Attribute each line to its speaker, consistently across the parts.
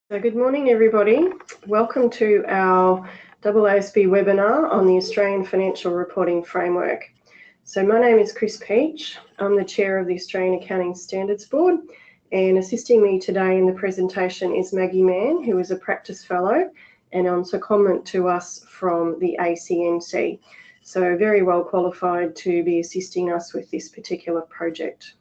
Speaker 1: So good morning, everybody. Welcome to our AASB webinar on the Australian Financial Reporting Framework. So my name is Kris. I'm the Chair of the Australian Accounting Standards Board, and assisting me today in the presentation is Maggie, who is a Practice Fellow and on secondment to us from the ACNC. So very well qualified to be assisting us with this particular project.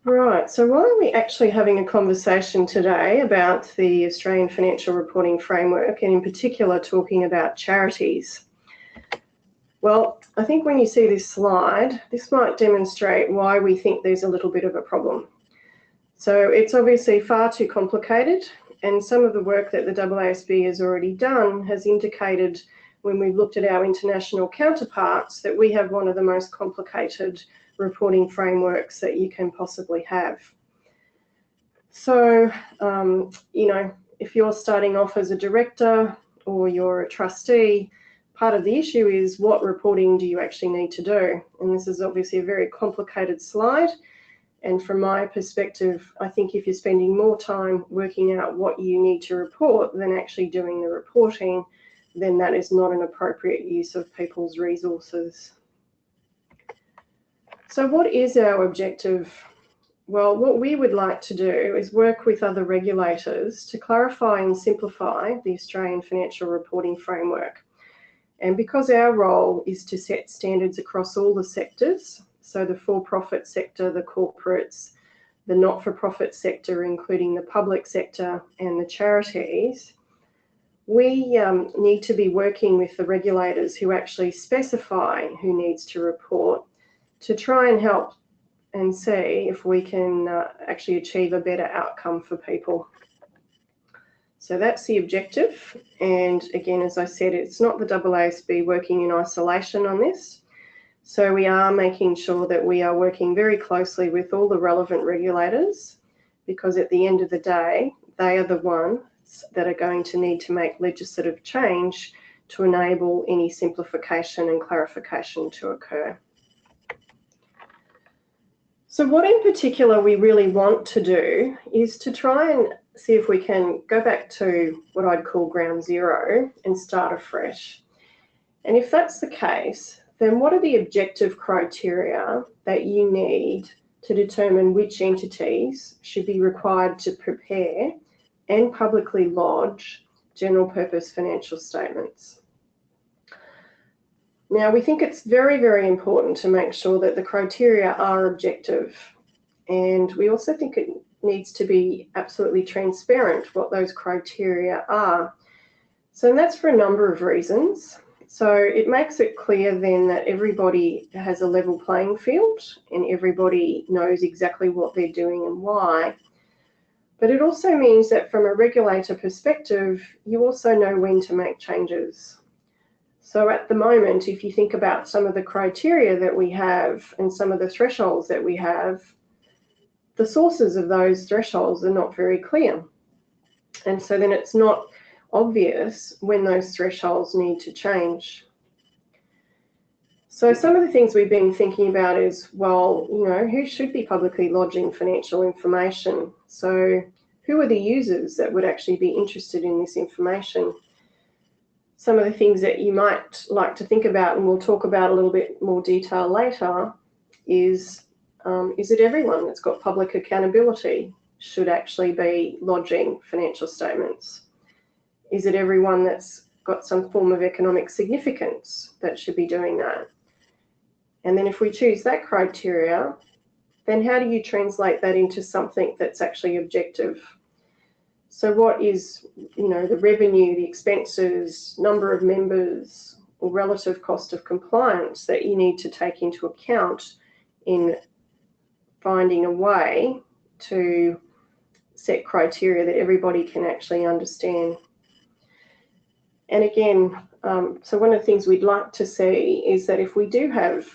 Speaker 1: Right, so why are we actually having a conversation today about the Australian Financial Reporting Framework, and in particular talking about charities? Well, I think when you see this slide, this might demonstrate why we think there's a little bit of a problem. So it's obviously far too complicated, and some of the work that the AASB has already done has indicated, when we've looked at our international counterparts, that we have one of the most complicated reporting frameworks that you can possibly have. So, if you're starting off as a director or you're a trustee, part of the issue is what reporting do you actually need to do? And this is obviously a very complicated slide. And from my perspective, I think if you're spending more time working out what you need to report than actually doing the reporting, then that is not an appropriate use of people's resources. So what is our objective? Well, what we would like to do is work with other regulators to clarify and simplify the Australian Financial Reporting Framework. And because our role is to set standards across all the sectors, so the for-profit sector, the corporates, the not-for-profit sector, including the public sector and the charities, we need to be working with the regulators who actually specify who needs to report, to try and help and see if we can actually achieve a better outcome for people. So that's the objective. And again, as I said, it's not the AASB working in isolation on this. So we are making sure that we are working very closely with all the relevant regulators, because at the end of the day, they are the ones that are going to need to make legislative change to enable any simplification and clarification to occur. So what in particular we really want to do is to try and see if we can go back to what I'd call ground zero and start afresh. And if that's the case, then what are the objective criteria that you need to determine which entities should be required to prepare and publicly lodge general purpose financial statements? Now, we think it's very, very important to make sure that the criteria are objective, and we also think it needs to be absolutely transparent what those criteria are. So that's for a number of reasons. So it makes it clear then that everybody has a level playing field and everybody knows exactly what they're doing and why. But it also means that from a regulator perspective, you also know when to make changes. So at the moment, if you think about some of the criteria that we have and some of the thresholds that we have, the sources of those thresholds are not very clear. And so then it's not obvious when those thresholds need to change. So some of the things we've been thinking about is, well, who should be publicly lodging financial information? So who are the users that would actually be interested in this information? Some of the things that you might like to think about, and we'll talk about a little bit more detail later, is it everyone that's got public accountability should actually be lodging financial statements? Is it everyone that's got some form of economic significance that should be doing that? And then if we choose that criteria, then how do you translate that into something that's actually objective? So what is, the revenue, the expenses, number of members, or relative cost of compliance that you need to take into account in finding a way to set criteria that everybody can actually understand? And again, so one of the things we'd like to see is that if we do have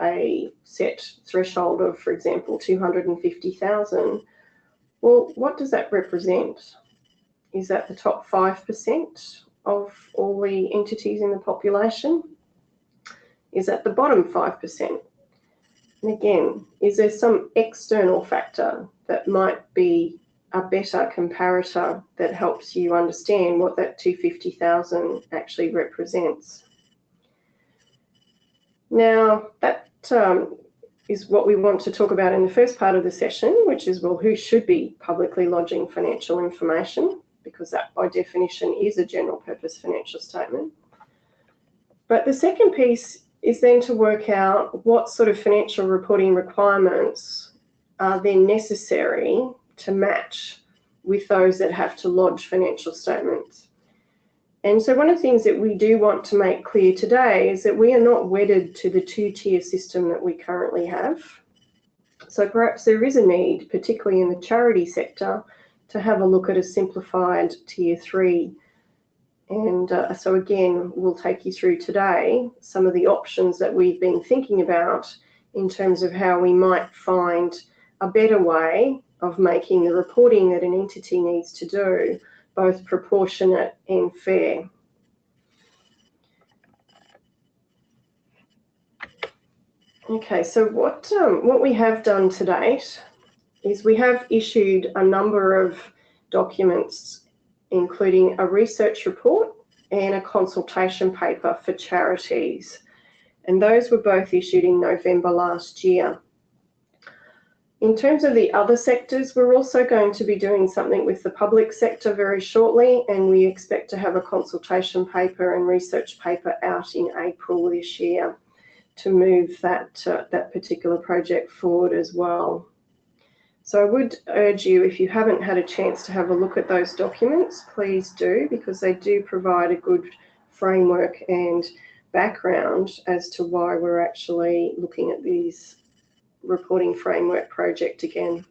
Speaker 1: a set threshold of, for example, 250,000, well, what does that represent? Is that the top 5% of all the entities in the population? is at the bottom 5%. And again, is there some external factor that might be a better comparator that helps you understand what that 250,000 actually represents? Now, that is what we want to talk about in the first part of the session, which is, well, who should be publicly lodging financial information? Because that, by definition, is a general purpose financial statement. But the second piece is then to work out what sort of financial reporting requirements are then necessary to match with those that have to lodge financial statements. And so one of the things that we do want to make clear today is that we are not wedded to the two-tier system that we currently have. So perhaps there is a need, particularly in the charity sector, to have a look at a simplified tier 3. And so again, we'll take you through today some of the options that we've been thinking about in terms of how we might find a better way of making the reporting that an entity needs to do both proportionate and fair. Okay, so what we have done to date is we have issued a number of documents, including a research report and a consultation paper for Charities. And those were both issued in November last year. In terms of the other sectors, we're also going to be doing something with the public sector very shortly, and we expect to have a consultation paper and research paper out in April this year to move that particular project forward as well. So I would urge you, if you haven't had a chance to have a look at those documents, please do, because they do provide a good framework and background as to why we're actually looking at these reporting framework project again.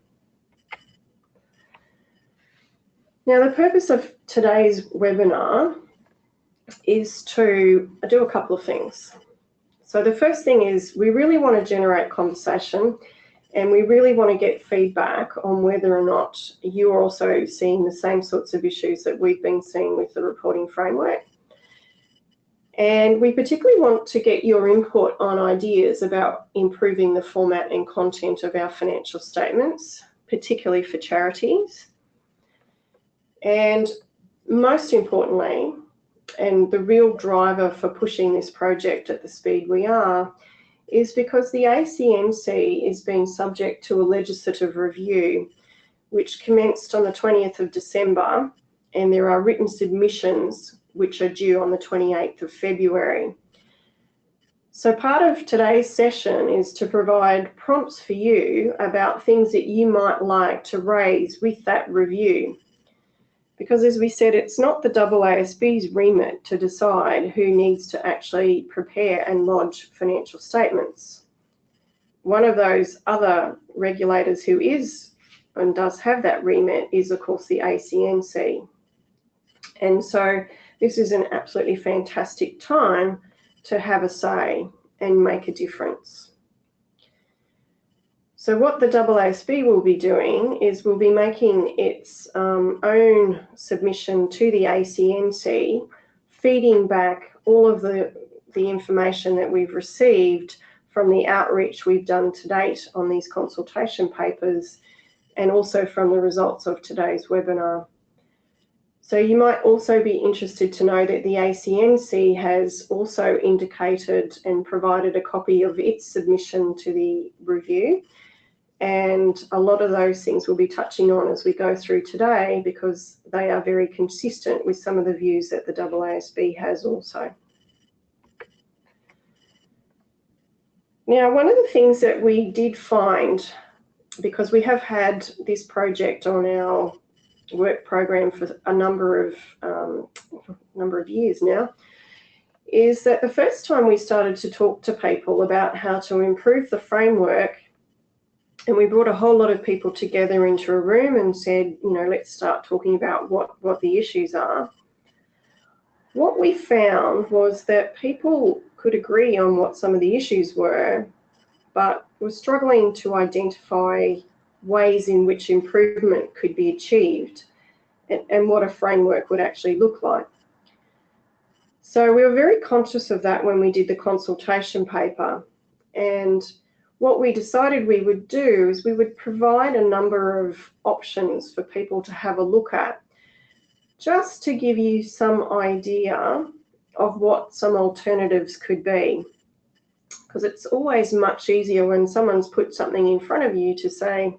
Speaker 1: Now, the purpose of today's webinar is to do a couple of things. So the first thing is we really want to generate conversation, and we really want to get feedback on whether or not you're also seeing the same sorts of issues that we've been seeing with the reporting framework. And we particularly want to get your input on ideas about improving the format and content of our financial statements, particularly for charities. And most importantly, and the real driver for pushing this project at the speed we are, is because the ACNC is being subject to a legislative review, which commenced on the 20th of December, and there are written submissions which are due on the 28th of February. So part of today's session is to provide prompts for you about things that you might like to raise with that review. Because as we said, it's not the AASB's remit to decide who needs to actually prepare and lodge financial statements. One of those other regulators who is and does have that remit is, of course, the ACNC. And so this is an absolutely fantastic time to have a say and make a difference. So what the AASB will be doing is we'll be making its own submission to the ACNC, feeding back all of the information that we've received from the outreach we've done to date on these consultation papers, and also from the results of today's webinar. So you might also be interested to know that the ACNC has also indicated and provided a copy of its submission to the review. And a lot of those things we'll be touching on as we go through today, because they are very consistent with some of the views that the AASB has also. Now, one of the things that we did find, because we have had this project on our work program for a number of years now, is that the first time we started to talk to people about how to improve the framework, and we brought a whole lot of people together into a room and said, you know, let's start talking about what the issues are. What we found was that people could agree on what some of the issues were, but were struggling to identify ways in which improvement could be achieved and what a framework would actually look like. So we were very conscious of that when we did the consultation paper, and what we decided we would do is we would provide a number of options for people to have a look at, just to give you some idea of what some alternatives could be. Because it's always much easier when someone's put something in front of you to say,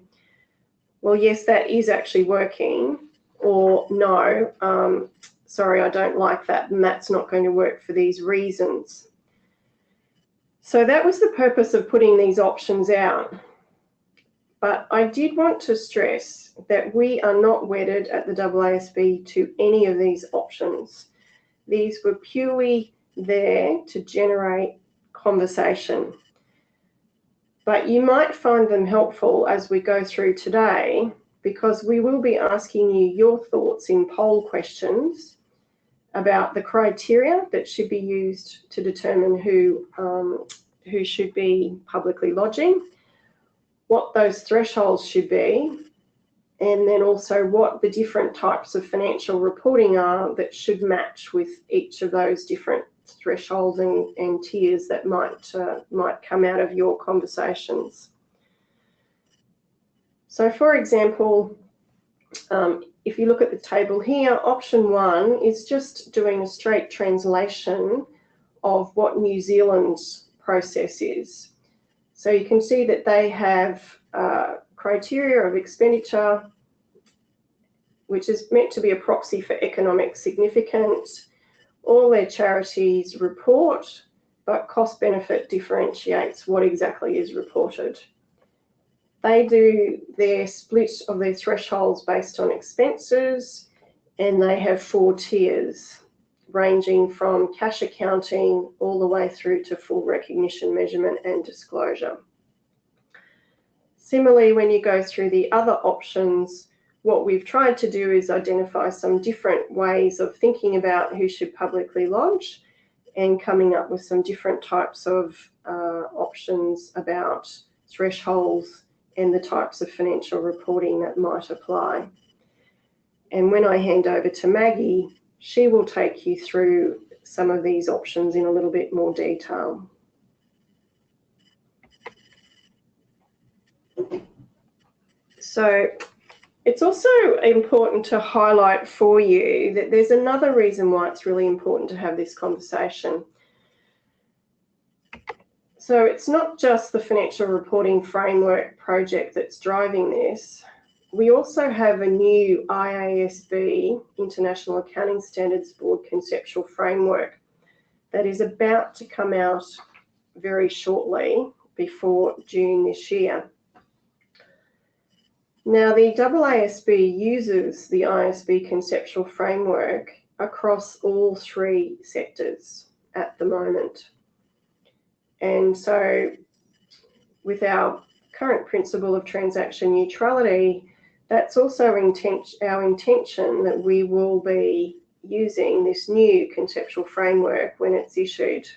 Speaker 1: well, yes, that is actually working, or no, sorry, I don't like that, and that's not going to work for these reasons. So that was the purpose of putting these options out. But I did want to stress that we are not wedded at the AASB to any of these options. These were purely there to generate conversation. But you might find them helpful as we go through today, because we will be asking you your thoughts in poll questions about the criteria that should be used to determine who should be publicly lodging, what those thresholds should be, and then also what the different types of financial reporting are that should match with each of those different thresholds and tiers that might come out of your conversations. So for example, if you look at the table here, option 1 is just doing a straight translation of what New Zealand's process is. So you can see that they have criteria of expenditure, which is meant to be a proxy for economic significance. All their charities report, but cost benefit differentiates what exactly is reported. They do their split of their thresholds based on expenses, and they have 4 tiers, ranging from cash accounting all the way through to full recognition, measurement and disclosure. Similarly, when you go through the other options, what we've tried to do is identify some different ways of thinking about who should publicly lodge, and coming up with some different types of options about thresholds and the types of financial reporting that might apply. And when I hand over to Maggie, she will take you through some of these options in a little bit more detail. So it's also important to highlight for you that there's another reason why it's really important to have this conversation. So it's not just the financial reporting framework project that's driving this. We also have a new IAS V, International Accounting Standards Board conceptual framework, that is about to come out very shortly, before June this year. Now, the AASB uses the IASB conceptual framework across all 3 sectors at the moment. And so with our current principle of transaction neutrality, that's also our intention that we will be using this new conceptual framework when it's issued.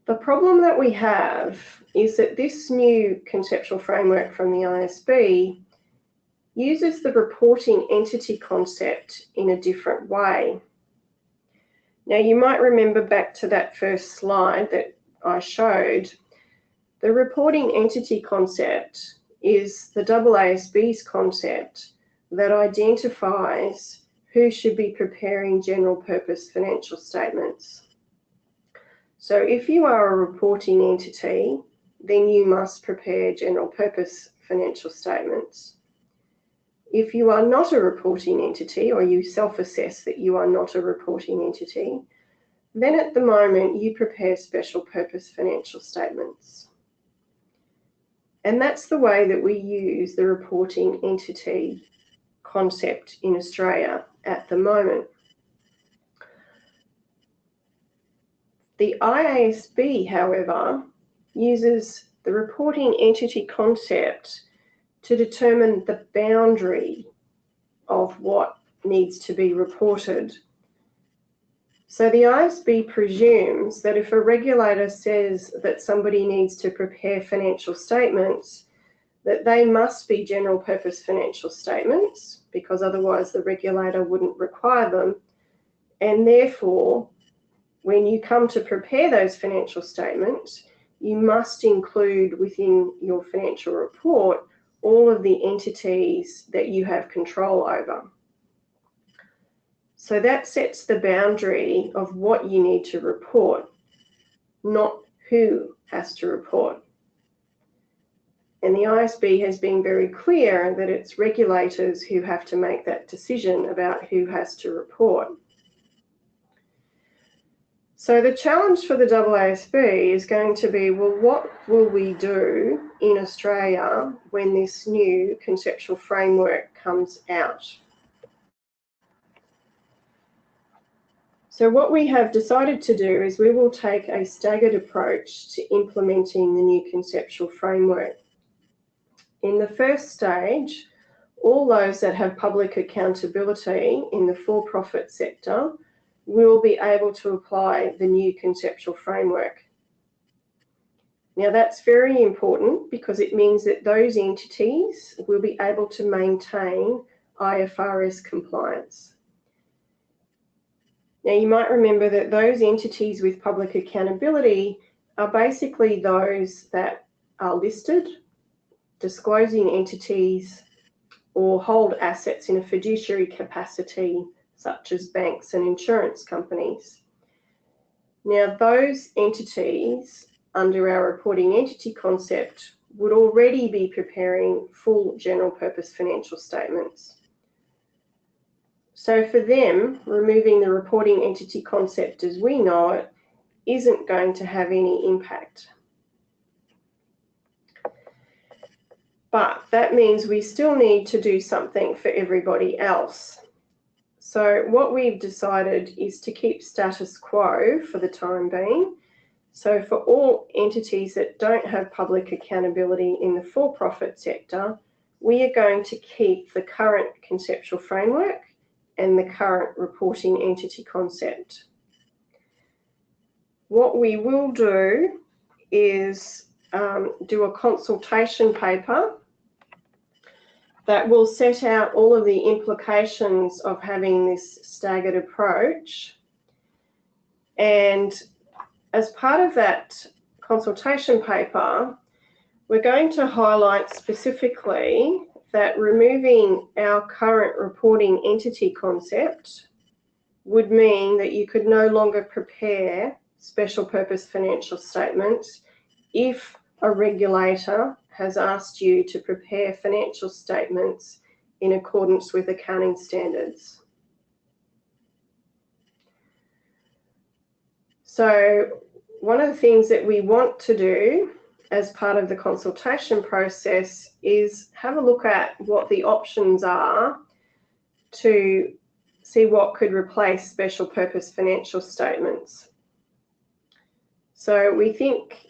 Speaker 1: The problem that we have is that this new conceptual framework from the IASB uses the reporting entity concept in a different way. Now, you might remember back to that first slide that I showed. The reporting entity concept is the AASB's concept that identifies who should be preparing general purpose financial statements. So if you are a reporting entity, then you must prepare general purpose financial statements. If you are not a reporting entity, or you self-assess that you are not a reporting entity, then at the moment you prepare special purpose financial statements. And that's the way that we use the reporting entity concept in Australia at the moment. The IASB, however, uses the reporting entity concept to determine the boundary of what needs to be reported. So the IASB presumes that if a regulator says that somebody needs to prepare financial statements, that they must be general purpose financial statements, because otherwise the regulator wouldn't require them. And therefore, when you come to prepare those financial statements, you must include within your financial report all of the entities that you have control over. So that sets the boundary of what you need to report, not who has to report. And the IASB has been very clear that it's regulators who have to make that decision about who has to report. So the challenge for the AASB is going to be, well, what will we do in Australia when this new conceptual framework comes out? So what we have decided to do is we will take a staggered approach to implementing the new conceptual framework. In the first stage, all those that have public accountability in the for-profit sector will be able to apply the new conceptual framework. Now that's very important because it means that those entities will be able to maintain IFRS compliance. Now you might remember that those entities with public accountability are basically those that are listed, disclosing entities, or hold assets in a fiduciary capacity, such as banks and insurance companies. Now, those entities under our reporting entity concept would already be preparing full general purpose financial statements. So for them, removing the reporting entity concept as we know it isn't going to have any impact. But that means we still need to do something for everybody else. So what we've decided is to keep status quo for the time being. So for all entities that don't have public accountability in the for-profit sector, we are going to keep the current conceptual framework and the current reporting entity concept. What we will do is do a consultation paper that will set out all of the implications of having this staggered approach. And as part of that consultation paper, we're going to highlight specifically that removing our current reporting entity concept would mean that you could no longer prepare special purpose financial statements if a regulator has asked you to prepare financial statements in accordance with accounting standards. So one of the things that we want to do as part of the consultation process is have a look at what the options are to see what could replace special purpose financial statements. So we think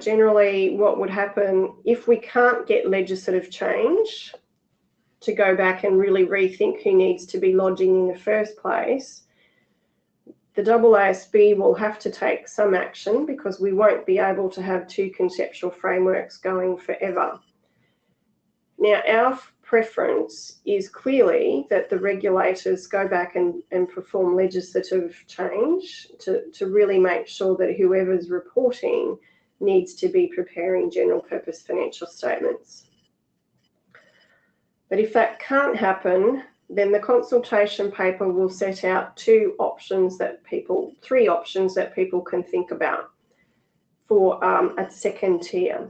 Speaker 1: generally what would happen if we can't get legislative change to go back and really rethink who needs to be lodging in the first place, the AASB will have to take some action because we won't be able to have two conceptual frameworks going forever. Now, our preference is clearly that the regulators go back and perform legislative change to really make sure that whoever's reporting needs to be preparing general purpose financial statements. But if that can't happen, then the consultation paper will set out three options that people can think about for a second tier.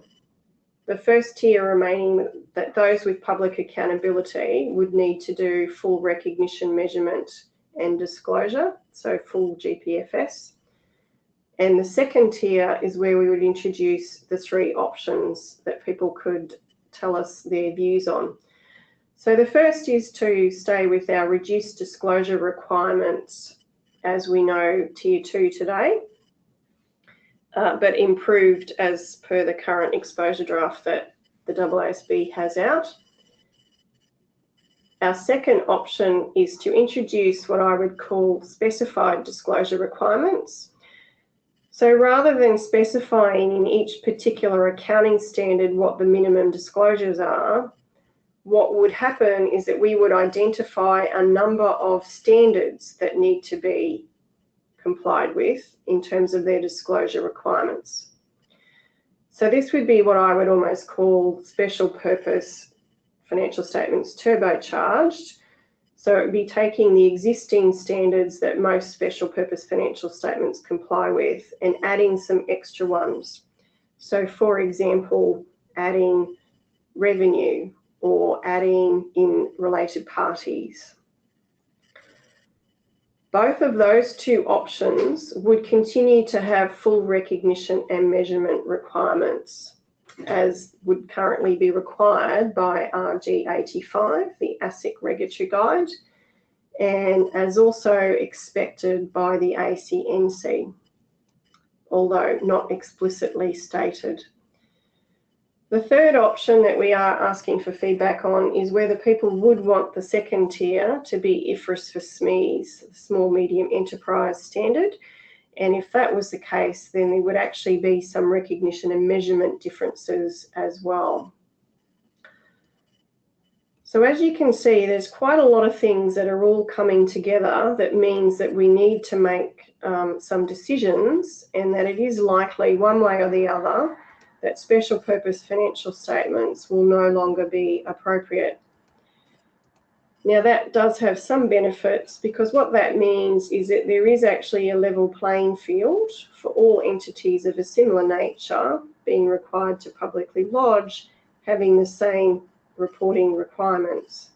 Speaker 1: The first tier remaining that those with public accountability would need to do full recognition, measurement and disclosure, so full GPFS. And the second tier is where we would introduce the three options that people could tell us their views on. So the first is to stay with our reduced disclosure requirements as we know tier 2 today, but improved as per the current exposure draft that the AASB has out. Our second option is to introduce what I would call specified disclosure requirements. So rather than specifying in each particular accounting standard what the minimum disclosures are, what would happen is that we would identify a number of standards that need to be complied with in terms of their disclosure requirements. So this would be what I would almost call special purpose financial statements turbocharged. So it would be taking the existing standards that most special purpose financial statements comply with and adding some extra ones. So for example, adding revenue or adding in related parties. Both of those two options would continue to have full recognition and measurement requirements, as would currently be required by RG 85, the ASIC Regulatory Guide, and as also expected by the ACNC, although not explicitly stated. The third option that we are asking for feedback on is whether people would want the second tier to be IFRS for SMEs, Small Medium Enterprise Standard. And if that was the case, then there would actually be some recognition and measurement differences as well. So as you can see, there's quite a lot of things that are all coming together that means that we need to make some decisions, and that it is likely one way or the other that special purpose financial statements will no longer be appropriate. Now that does have some benefits, because what that means is that there is actually a level playing field for all entities of a similar nature being required to publicly lodge, having the same reporting requirements.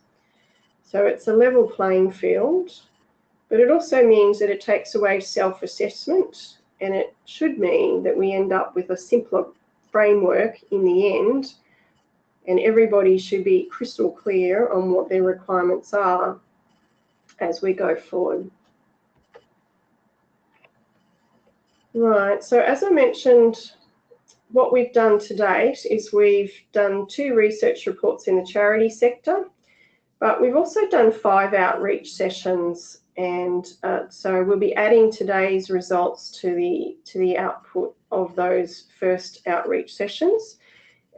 Speaker 1: So it's a level playing field, but it also means that it takes away self-assessment, and it should mean that we end up with a simpler framework in the end, and everybody should be crystal clear on what their requirements are as we go forward. Right, so as I mentioned, what we've done to date is we've done 2 research reports in the charity sector, but we've also done 5 outreach sessions, and so we'll be adding today's results to the output of those first outreach sessions.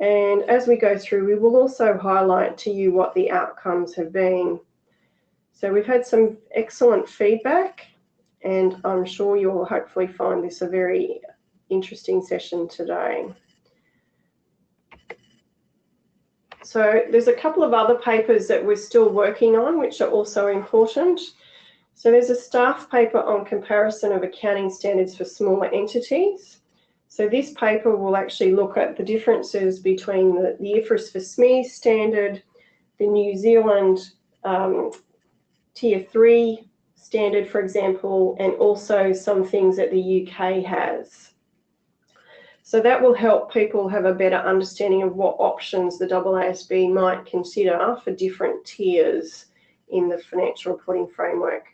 Speaker 1: And as we go through, we will also highlight to you what the outcomes have been. So we've had some excellent feedback, and I'm sure you'll hopefully find this a very interesting session today. So there's a couple of other papers that we're still working on, which are also important. So there's a staff paper on comparison of accounting standards for smaller entities. So this paper will actually look at the differences between the IFRS for SMEs standard, the New Zealand Tier 3 standard, for example, and also some things that the UK has. So that will help people have a better understanding of what options the AASB might consider for different tiers in the financial reporting framework.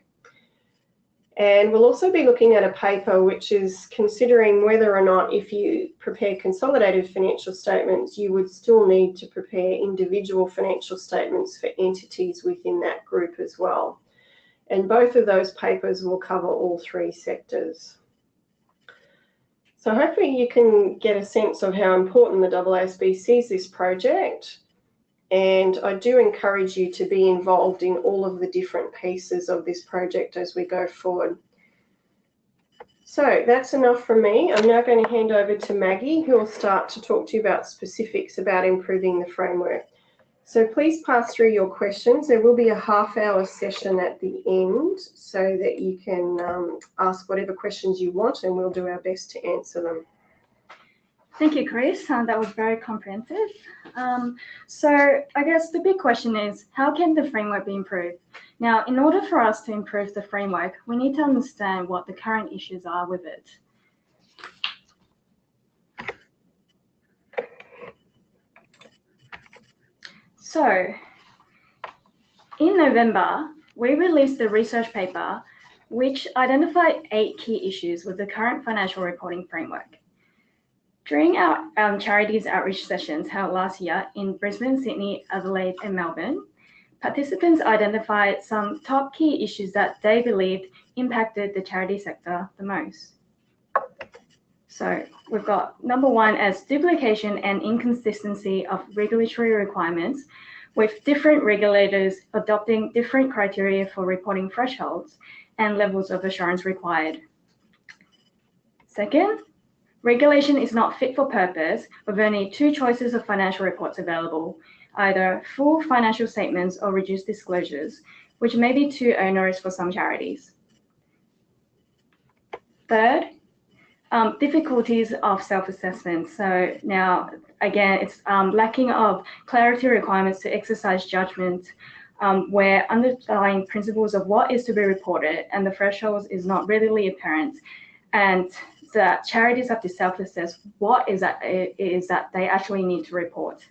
Speaker 1: And we'll also be looking at a paper which is considering whether or not, if you prepare consolidated financial statements, you would still need to prepare individual financial statements for entities within that group as well. And both of those papers will cover all 3 sectors. So hopefully you can get a sense of how important the AASB sees this project. And I do encourage you to be involved in all of the different pieces of this project as we go forward. So that's enough from me. I'm now going to hand over to Maggie, who will start to talk to you about specifics about improving the framework. So please pass through your questions. There will be a half-hour session at the end so that you can ask whatever questions you want, and we'll do our best to answer them.
Speaker 2: Thank you, Kris. That was very comprehensive. So I guess the big question is, how can the framework be improved? Now, in order for us to improve the framework, we need to understand what the current issues are with it. So in November, we released a research paper which identified 8 key issues with the current financial reporting framework. During our Charities outreach sessions held last year in Brisbane, Sydney, Adelaide, and Melbourne, participants identified some top key issues that they believed impacted the charity sector the most. So we've got number 1 as duplication and inconsistency of regulatory requirements, with different regulators adopting different criteria for reporting thresholds and levels of assurance required. Second, regulation is not fit for purpose with only two choices of financial reports available, either full financial statements or reduced disclosures, which may be too onerous for some charities. Third, difficulties of self-assessment. So now, again, it's lacking of clarity requirements to exercise judgment, where underlying principles of what is to be reported and the thresholds is not readily apparent, and that charities have to self-assess what is that they actually need to report.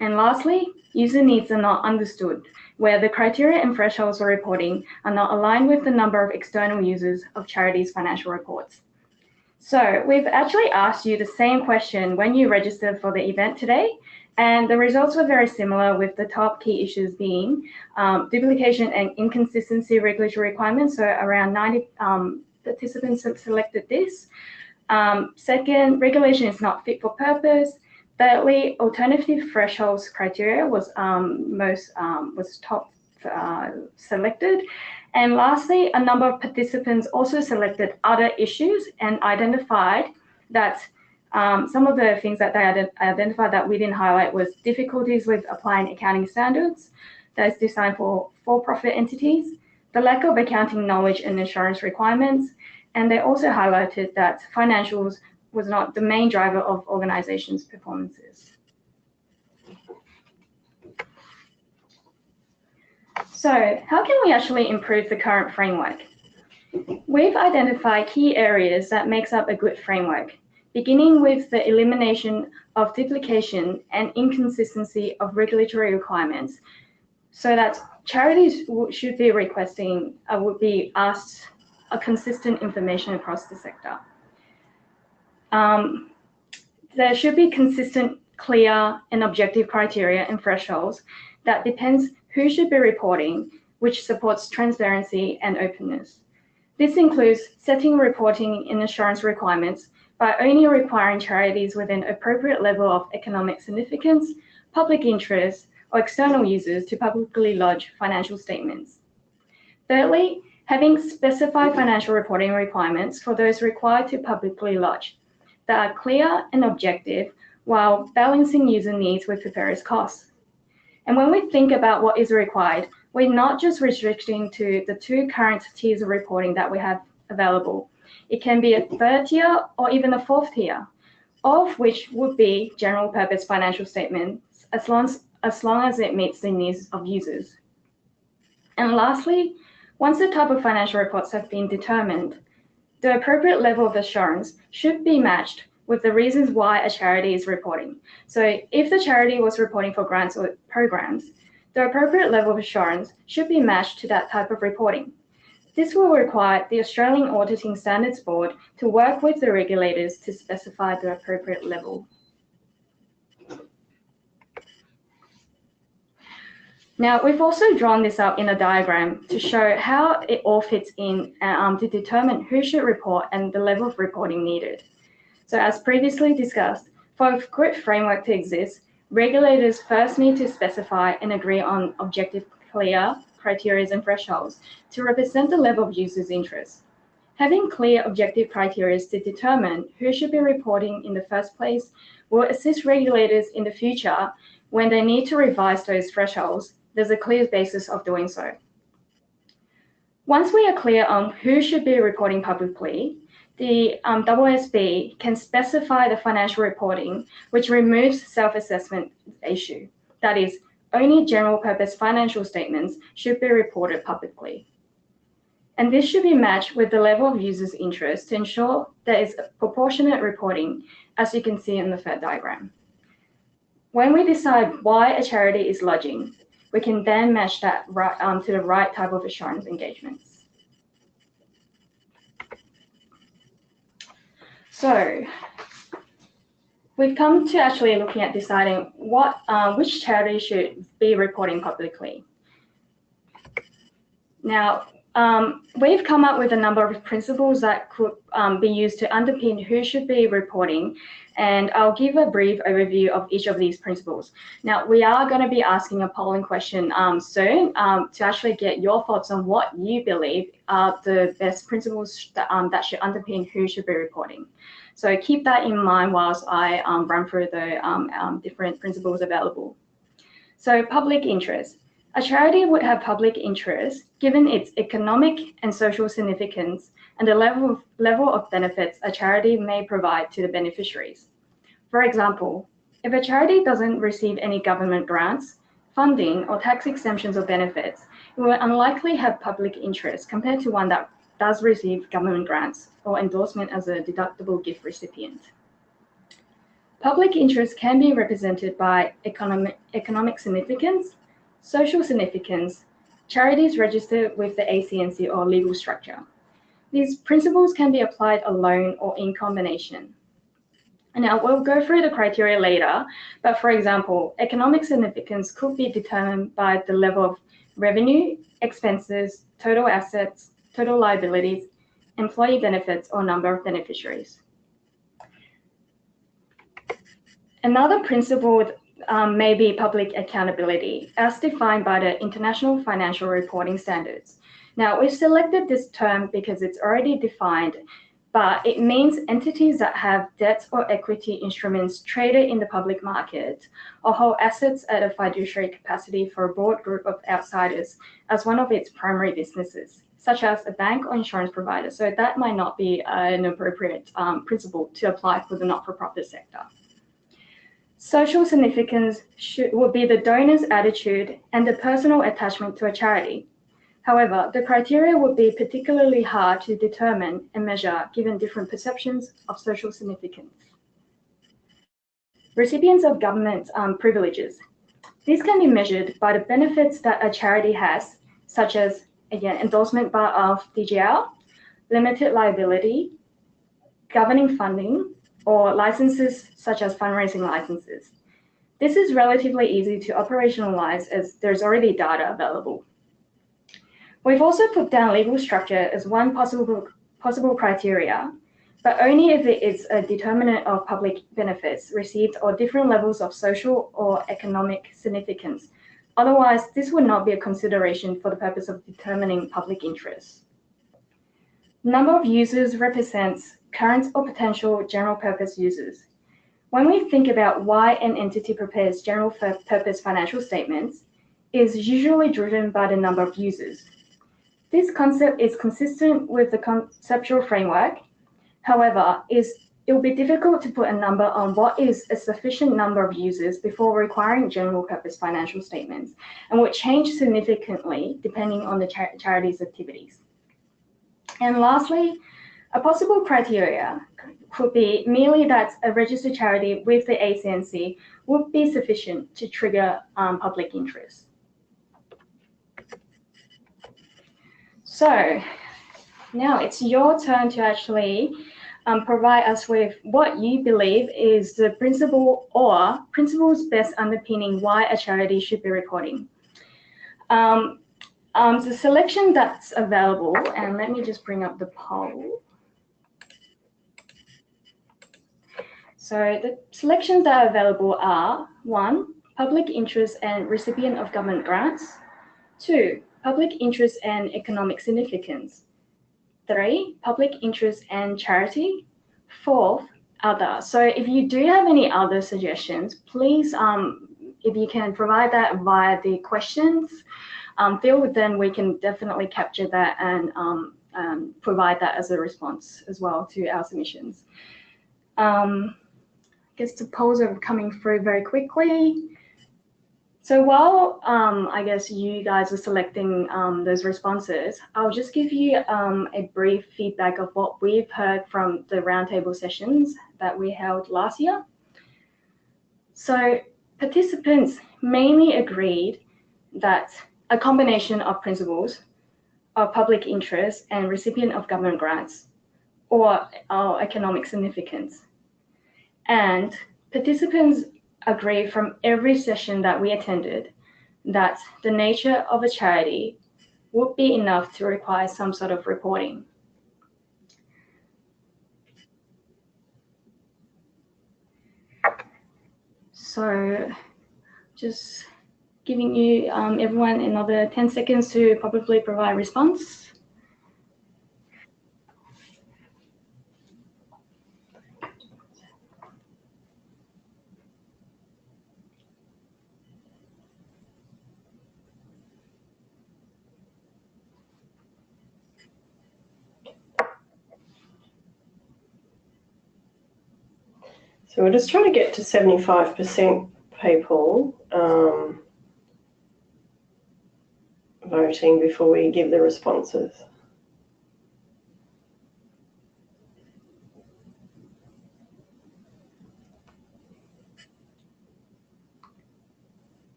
Speaker 2: And lastly, user needs are not understood, where the criteria and thresholds for reporting are not aligned with the number of external users of charities' financial reports. So we've actually asked you the same question when you registered for the event today, and the results were very similar, with the top key issues being duplication and inconsistency regulatory requirements. So around 90 participants have selected this. Second, regulation is not fit for purpose. Thirdly, alternative thresholds criteria was top selected. And lastly, a number of participants also selected other issues and identified that some of the things that they identified that we didn't highlight was difficulties with applying accounting standards that is designed for for-profit entities, the lack of accounting knowledge and insurance requirements, and they also highlighted that financials was not the main driver of organizations' performances. So how can we actually improve the current framework? We've identified key areas that makes up a good framework, beginning with the elimination of duplication and inconsistency of regulatory requirements, so that charities should be requesting, would be asked a consistent information across the sector. There should be consistent, clear, and objective criteria and thresholds that depends who should be reporting, which supports transparency and openness. This includes setting reporting and assurance requirements by only requiring charities with an appropriate level of economic significance, public interest, or external users to publicly lodge financial statements. Thirdly, having specified financial reporting requirements for those required to publicly lodge that are clear and objective while balancing user needs with various costs. And when we think about what is required, we're not just restricting to the two current tiers of reporting that we have available. It can be a third tier or even a fourth tier, all of which would be general purpose financial statements as long as it meets the needs of users. And lastly, once the type of financial reports have been determined, the appropriate level of assurance should be matched with the reasons why a charity is reporting. So if the charity was reporting for grants or programs, the appropriate level of assurance should be matched to that type of reporting. This will require the Australian Auditing Standards Board to work with the regulators to specify the appropriate level. Now, we've also drawn this up in a diagram to show how it all fits in to determine who should report and the level of reporting needed. So as previously discussed, for a good framework to exist, regulators first need to specify and agree on objective, clear criteria and thresholds to represent the level of users' interest. Having clear objective criteria to determine who should be reporting in the first place will assist regulators in the future when they need to revise those thresholds. There's a clear basis of doing so. Once we are clear on who should be reporting publicly, the AASB can specify the financial reporting, which removes self-assessment issue. That is, only general purpose financial statements should be reported publicly. And this should be matched with the level of users' interest to ensure there is proportionate reporting, as you can see in the third diagram. When we decide why a charity is lodging, we can then match that to the right type of assurance engagements. So we've come to actually looking at deciding which charity should be reporting publicly. Now, We've come up with a number of principles that could be used to underpin who should be reporting, and I'll give a brief overview of each of these principles. Now, we are going to be asking a polling question soon to actually get your thoughts on what you believe are the best principles that should underpin who should be reporting. So keep that in mind whilst I run through the different principles available. So public interest. A charity would have public interest given its economic and social significance and the level of benefits a charity may provide to the beneficiaries. For example, if a charity doesn't receive any government grants, funding, or tax exemptions or benefits, it will unlikely have public interest compared to one that does receive government grants or endorsement as a deductible gift recipient. Public interest can be represented by economic significance, social significance, charities registered with the ACNC or legal structure. These principles can be applied alone or in combination. Now, we'll go through the criteria later, but for example, economic significance could be determined by the level of revenue, expenses, total assets, total liabilities, employee benefits, or number of beneficiaries. Another principle may be public accountability, as defined by the International Financial Reporting Standards. Now, we've selected this term because it's already defined, but it means entities that have debt or equity instruments traded in the public market or hold assets at a fiduciary capacity for a broad group of outsiders as one of its primary businesses, such as a bank or insurance provider. So that might not be an appropriate principle to apply for the not-for-profit sector. Social significance would be the donor's attitude and the personal attachment to a charity. However, the criteria would be particularly hard to determine and measure given different perceptions of social significance. Recipients of government privileges. These can be measured by the benefits that a charity has, such as, again, endorsement of DGL, limited liability, governing funding, or licenses such as fundraising licenses. This is relatively easy to operationalize as there's already data available. We've also put down legal structure as one possible criteria, but only if it is a determinant of public benefits received or different levels of social or economic significance. Otherwise, this would not be a consideration for the purpose of determining public interest. Number of users represents current or potential general purpose users. When we think about why an entity prepares general purpose financial statements, it is usually driven by the number of users. This concept is consistent with the conceptual framework. However, it will be difficult to put a number on what is a sufficient number of users before requiring general purpose financial statements, and would change significantly depending on the charity's activities. And lastly, a possible criteria could be merely that a registered charity with the ACNC would be sufficient to trigger public interest. So now it's your turn to actually provide us with what you believe is the principle or principles best underpinning why a charity should be reporting. The selection that's available, and let me just bring up the poll. So the selections that are available are 1, public interest and recipient of government grants, 2, public interest and economic significance, 3, public interest and charity, 4, other. So if you do have any other suggestions, please, if you can provide that via the questions field, then we can definitely capture that and provide that as a response as well to our submissions. I guess the polls are coming through very quickly. So while I guess you guys are selecting those responses, I'll just give you a brief feedback of what we've heard from the roundtable sessions that we held last year. So participants mainly agreed that a combination of principles of public interest and recipient of government grants or economic significance. And participants agree from every session that we attended that the nature of a charity would be enough to require some sort of reporting. So just giving you everyone another 10 seconds to probably provide response.
Speaker 1: So we're just trying to get to 75% people voting before we give the responses.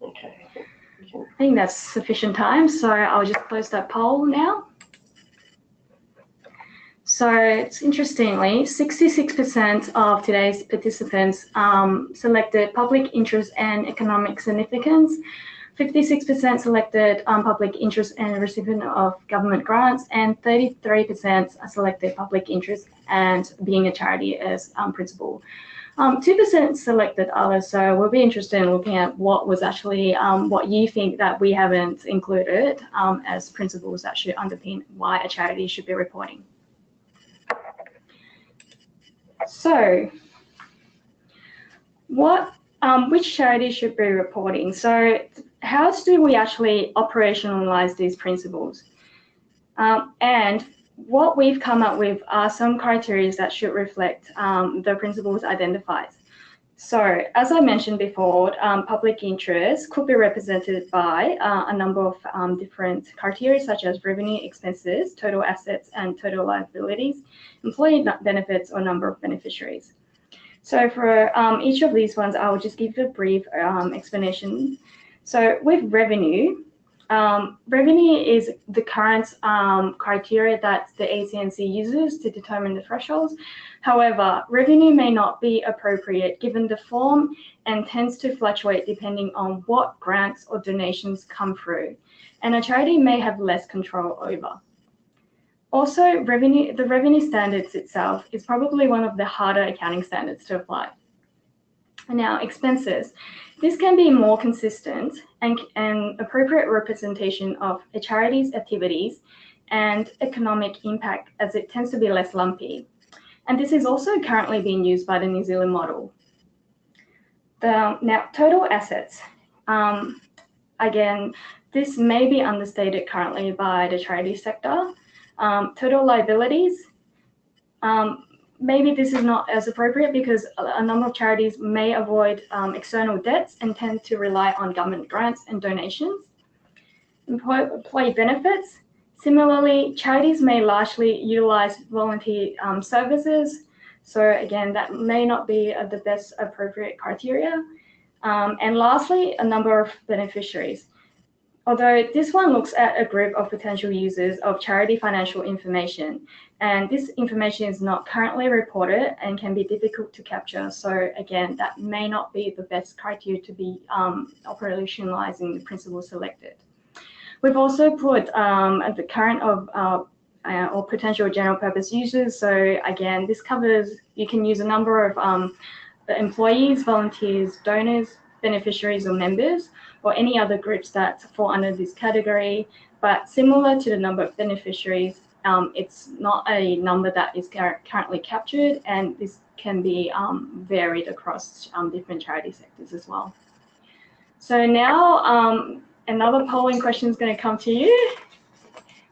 Speaker 1: Okay.
Speaker 2: I think that's sufficient time, so I'll just close that poll now. So it's interestingly, 66% of today's participants selected public interest and economic significance, 56% selected public interest and recipient of government grants, and 33% selected public interest and being a charity as principal. 2% selected others, so we'll be interested in looking at what was actually what you think that we haven't included as principles that should underpin why a charity should be reporting. So, which charities should be reporting? So, how do we actually operationalize these principles? And what we've come up with are some criteria that should reflect the principles identified. So, as I mentioned before, public interest could be represented by a number of different criteria, such as revenue, expenses, total assets, and total liabilities, employee benefits, or number of beneficiaries. So, for each of these ones, I will just give a brief explanation. So, with revenue, revenue is the current criteria that the ACNC uses to determine the thresholds. However, revenue may not be appropriate given the form and tends to fluctuate depending on what grants or donations come through, and a charity may have less control over. Also, the revenue standards itself is probably one of the harder accounting standards to apply. Now, expenses. This can be more consistent and appropriate representation of a charity's activities and economic impact, as it tends to be less lumpy. And this is also currently being used by the New Zealand model. Now, total assets. Again, this may be understated currently by the charity sector. Total liabilities. Maybe this is not as appropriate because a number of charities may avoid external debts and tend to rely on government grants and donations. Employee benefits. Similarly, charities may largely utilize volunteer services. So again, that may not be the best appropriate criteria. And lastly, a number of beneficiaries. Although this one looks at a group of potential users of charity financial information, and this information is not currently reported and can be difficult to capture. So again, that may not be the best criteria to be operationalizing the principles selected. We've also put the current of or potential general purpose users. So again, this covers, you can use a number of employees, volunteers, donors, beneficiaries or members, or any other groups that fall under this category. But similar to the number of beneficiaries, it's not a number that is currently captured, and this can be varied across different charity sectors as well. So now another polling question is going to come to you,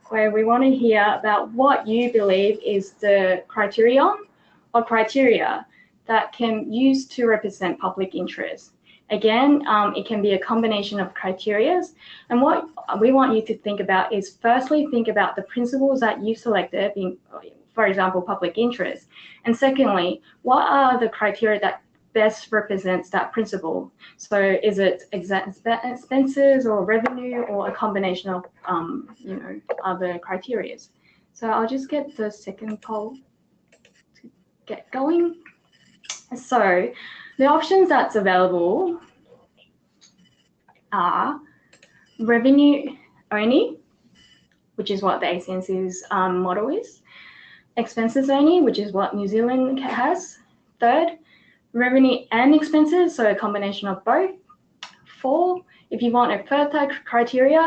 Speaker 2: where we want to hear about what you believe is the criterion or criteria that can use to represent public interest. Again, it can be a combination of criteria, and what we want you to think about is firstly think about the principles that you've selected, being, for example, public interest, and secondly, what are the criteria that best represents that principle? So is it expenses or revenue or a combination of other criteria? So I'll just get the second poll to get going. So the options that's available are revenue, only, which is what the ACNC's model is. Expenses only, which is what New Zealand has. 3rd, revenue and expenses, so a combination of both. 4, if you want a 3rd criteria,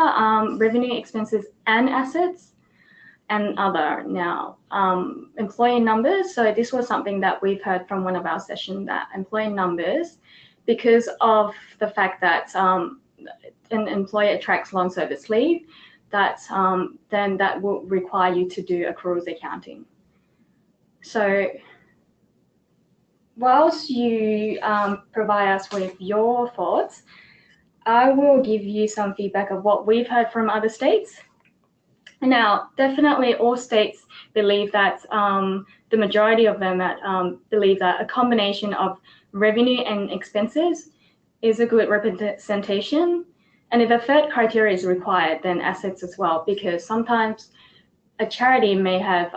Speaker 2: revenue, expenses, and assets, and other. Now, employee numbers. So this was something that we've heard from one of our sessions, that employee numbers, because of the fact that an employer attracts long service leave, that then that will require you to do accruals accounting. So whilst you provide us with your thoughts, I will give you some feedback of what we've heard from other states. Now, definitely all states believe that, the majority of them believe that a combination of revenue and expenses is a good representation. And if a 3rd criteria is required, then assets as well, because sometimes a charity may have,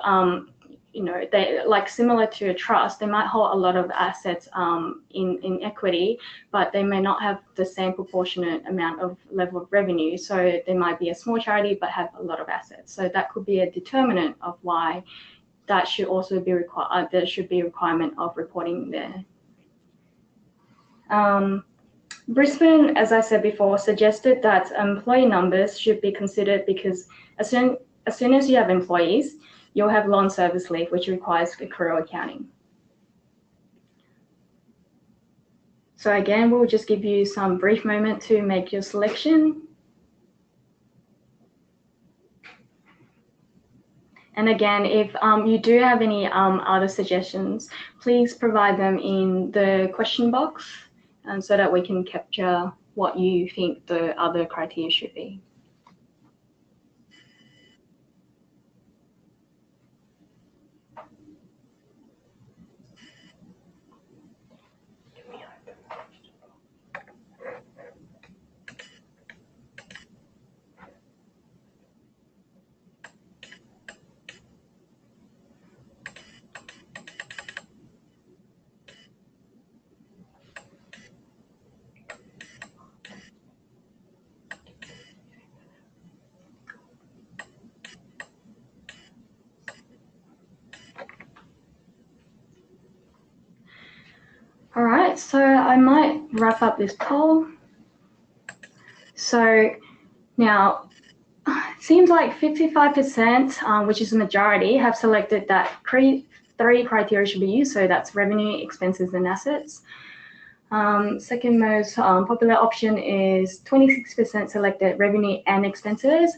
Speaker 2: they, like similar to a trust, they might hold a lot of assets in equity, but they may not have the same proportionate amount of level of revenue. So they might be a small charity but have a lot of assets. So that could be a determinant of why that should also be required. There should be a requirement of reporting there. Brisbane, as I said before, suggested that employee numbers should be considered because as soon as you have employees, you'll have long service leave, which requires accrual accounting. So again, we'll just give you some brief moment to make your selection. And again, if you do have any other suggestions, please provide them in the question box, so that we can capture what you think the other criteria should be. All right, so I might wrap up this poll. So now, it seems like 55%, which is the majority, have selected that 3 criteria should be used. So that's revenue, expenses, and assets. Second most popular option is 26% selected revenue and expenses.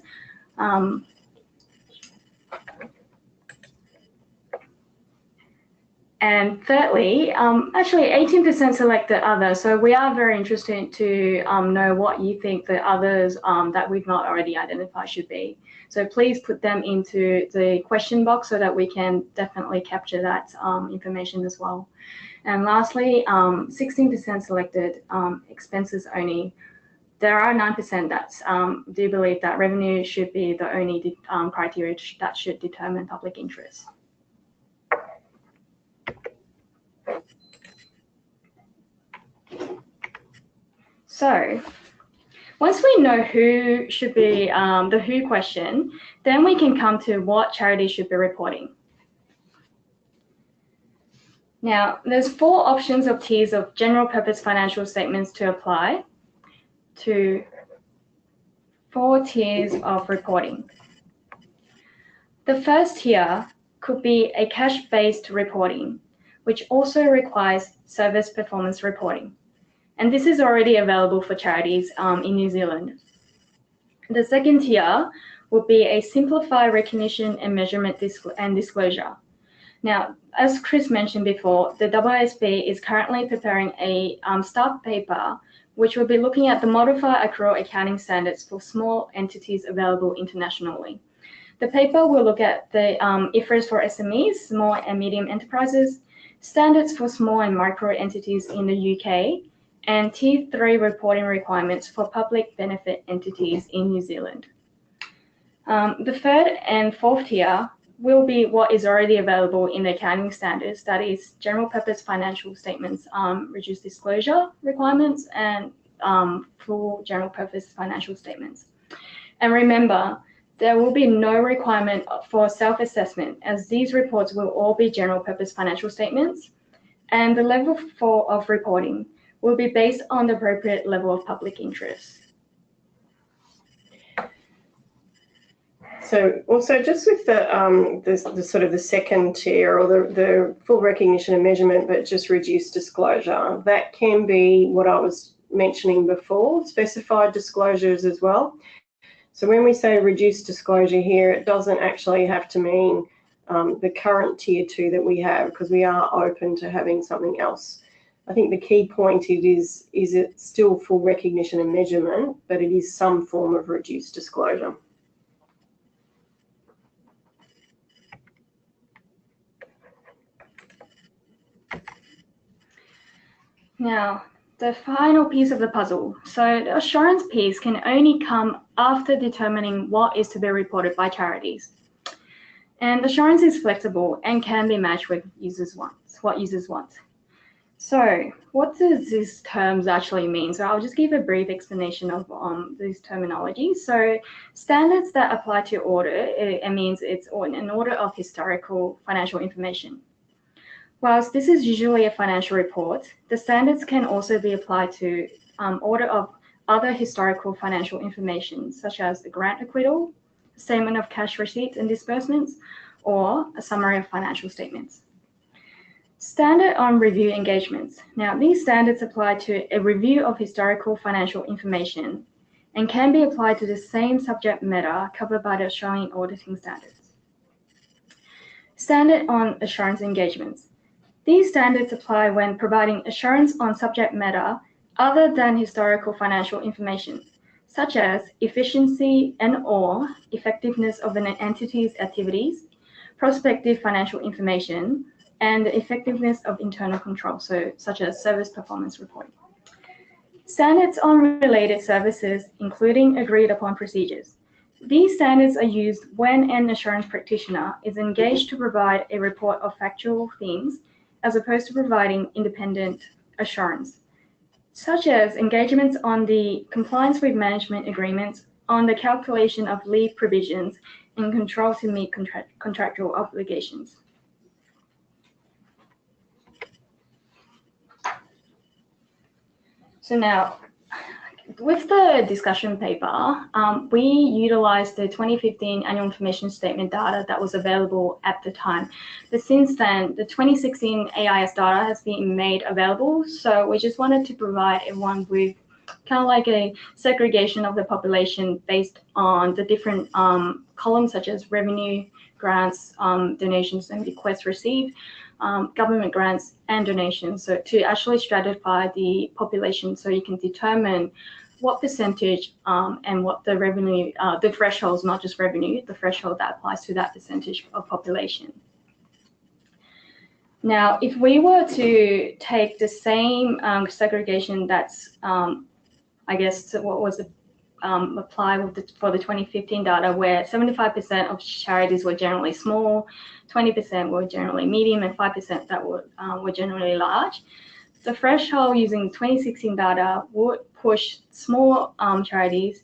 Speaker 2: And thirdly, actually 18% selected other. So we are very interested to know what you think the others that we've not already identified should be. So please put them into the question box so that we can definitely capture that information as well. And lastly, 16% selected expenses only. There are 9% that do believe that revenue should be the only criteria that should determine public interest. So once we know who should be the who question, then we can come to what charities should be reporting. Now, there's 4 options of tiers of general purpose financial statements to apply to 4 tiers of reporting. The first tier could be a cash-based reporting, which also requires service performance reporting. And this is already available for charities in New Zealand. The second tier would be a simplified recognition and measurement and disclosure. Now, as Kris mentioned before, the AASB is currently preparing a staff paper which will be looking at the modified accrual accounting standards for small entities available internationally. The paper will look at the IFRS for SMEs, small and medium enterprises, standards for small and micro entities in the UK, and Tier 3 reporting requirements for public benefit entities in New Zealand. The third and fourth tier will be what is already available in the accounting standards, that is general purpose financial statements, reduced disclosure requirements, and full general purpose financial statements. And remember, there will be no requirement for self-assessment, as these reports will all be general purpose financial statements, and the level of reporting will be based on the appropriate level of public interest.
Speaker 1: So also just with the sort of the second tier, or the full recognition and measurement, but just reduced disclosure, that can be what I was mentioning before, specified disclosures as well. So when we say reduced disclosure here, it doesn't actually have to mean the current tier 2 that we have, because we are open to having something else. I think the key point is it's still full recognition and measurement, but it is some form of reduced disclosure.
Speaker 2: Now, the final piece of the puzzle. So the assurance piece can only come after determining what is to be reported by charities. And assurance is flexible and can be matched with what users want. So what does these terms actually mean? So I'll just give a brief explanation of these terminologies. So standards that apply to audit, it means it's an audit of historical financial information. Whilst this is usually a financial report, the standards can also be applied to audit of other historical financial information, such as the grant acquittal, statement of cash receipts and disbursements, or a summary of financial statements. Standard on review engagements. Now, these standards apply to a review of historical financial information and can be applied to the same subject matter covered by the Australian auditing standards. Standard on assurance engagements. These standards apply when providing assurance on subject matter other than historical financial information, such as efficiency and/or effectiveness of an entity's activities, prospective financial information, and the effectiveness of internal control, such as service performance reporting. Standards on related services, including agreed upon procedures. These standards are used when an assurance practitioner is engaged to provide a report of factual things, as opposed to providing independent assurance, such as engagements on the compliance with management agreements, on the calculation of leave provisions, and control to meet contractual obligations. So now, with the discussion paper, we utilized the 2015 annual information statement data that was available at the time. But since then, the 2016 AIS data has been made available. So we just wanted to provide everyone with kind of like a segregation of the population based on the different columns, such as revenue, grants, donations, and bequests received, government grants and donations, so to actually stratify the population so you can determine what percentage and what the revenue, the thresholds, not just revenue, the threshold that applies to that percentage of population. Now, if we were to take the same segregation that's, I guess, what was applied for the 2015 data, where 75% of charities were generally small, 20% were generally medium, and 5% that were generally large. The threshold using 2016 data would push small charities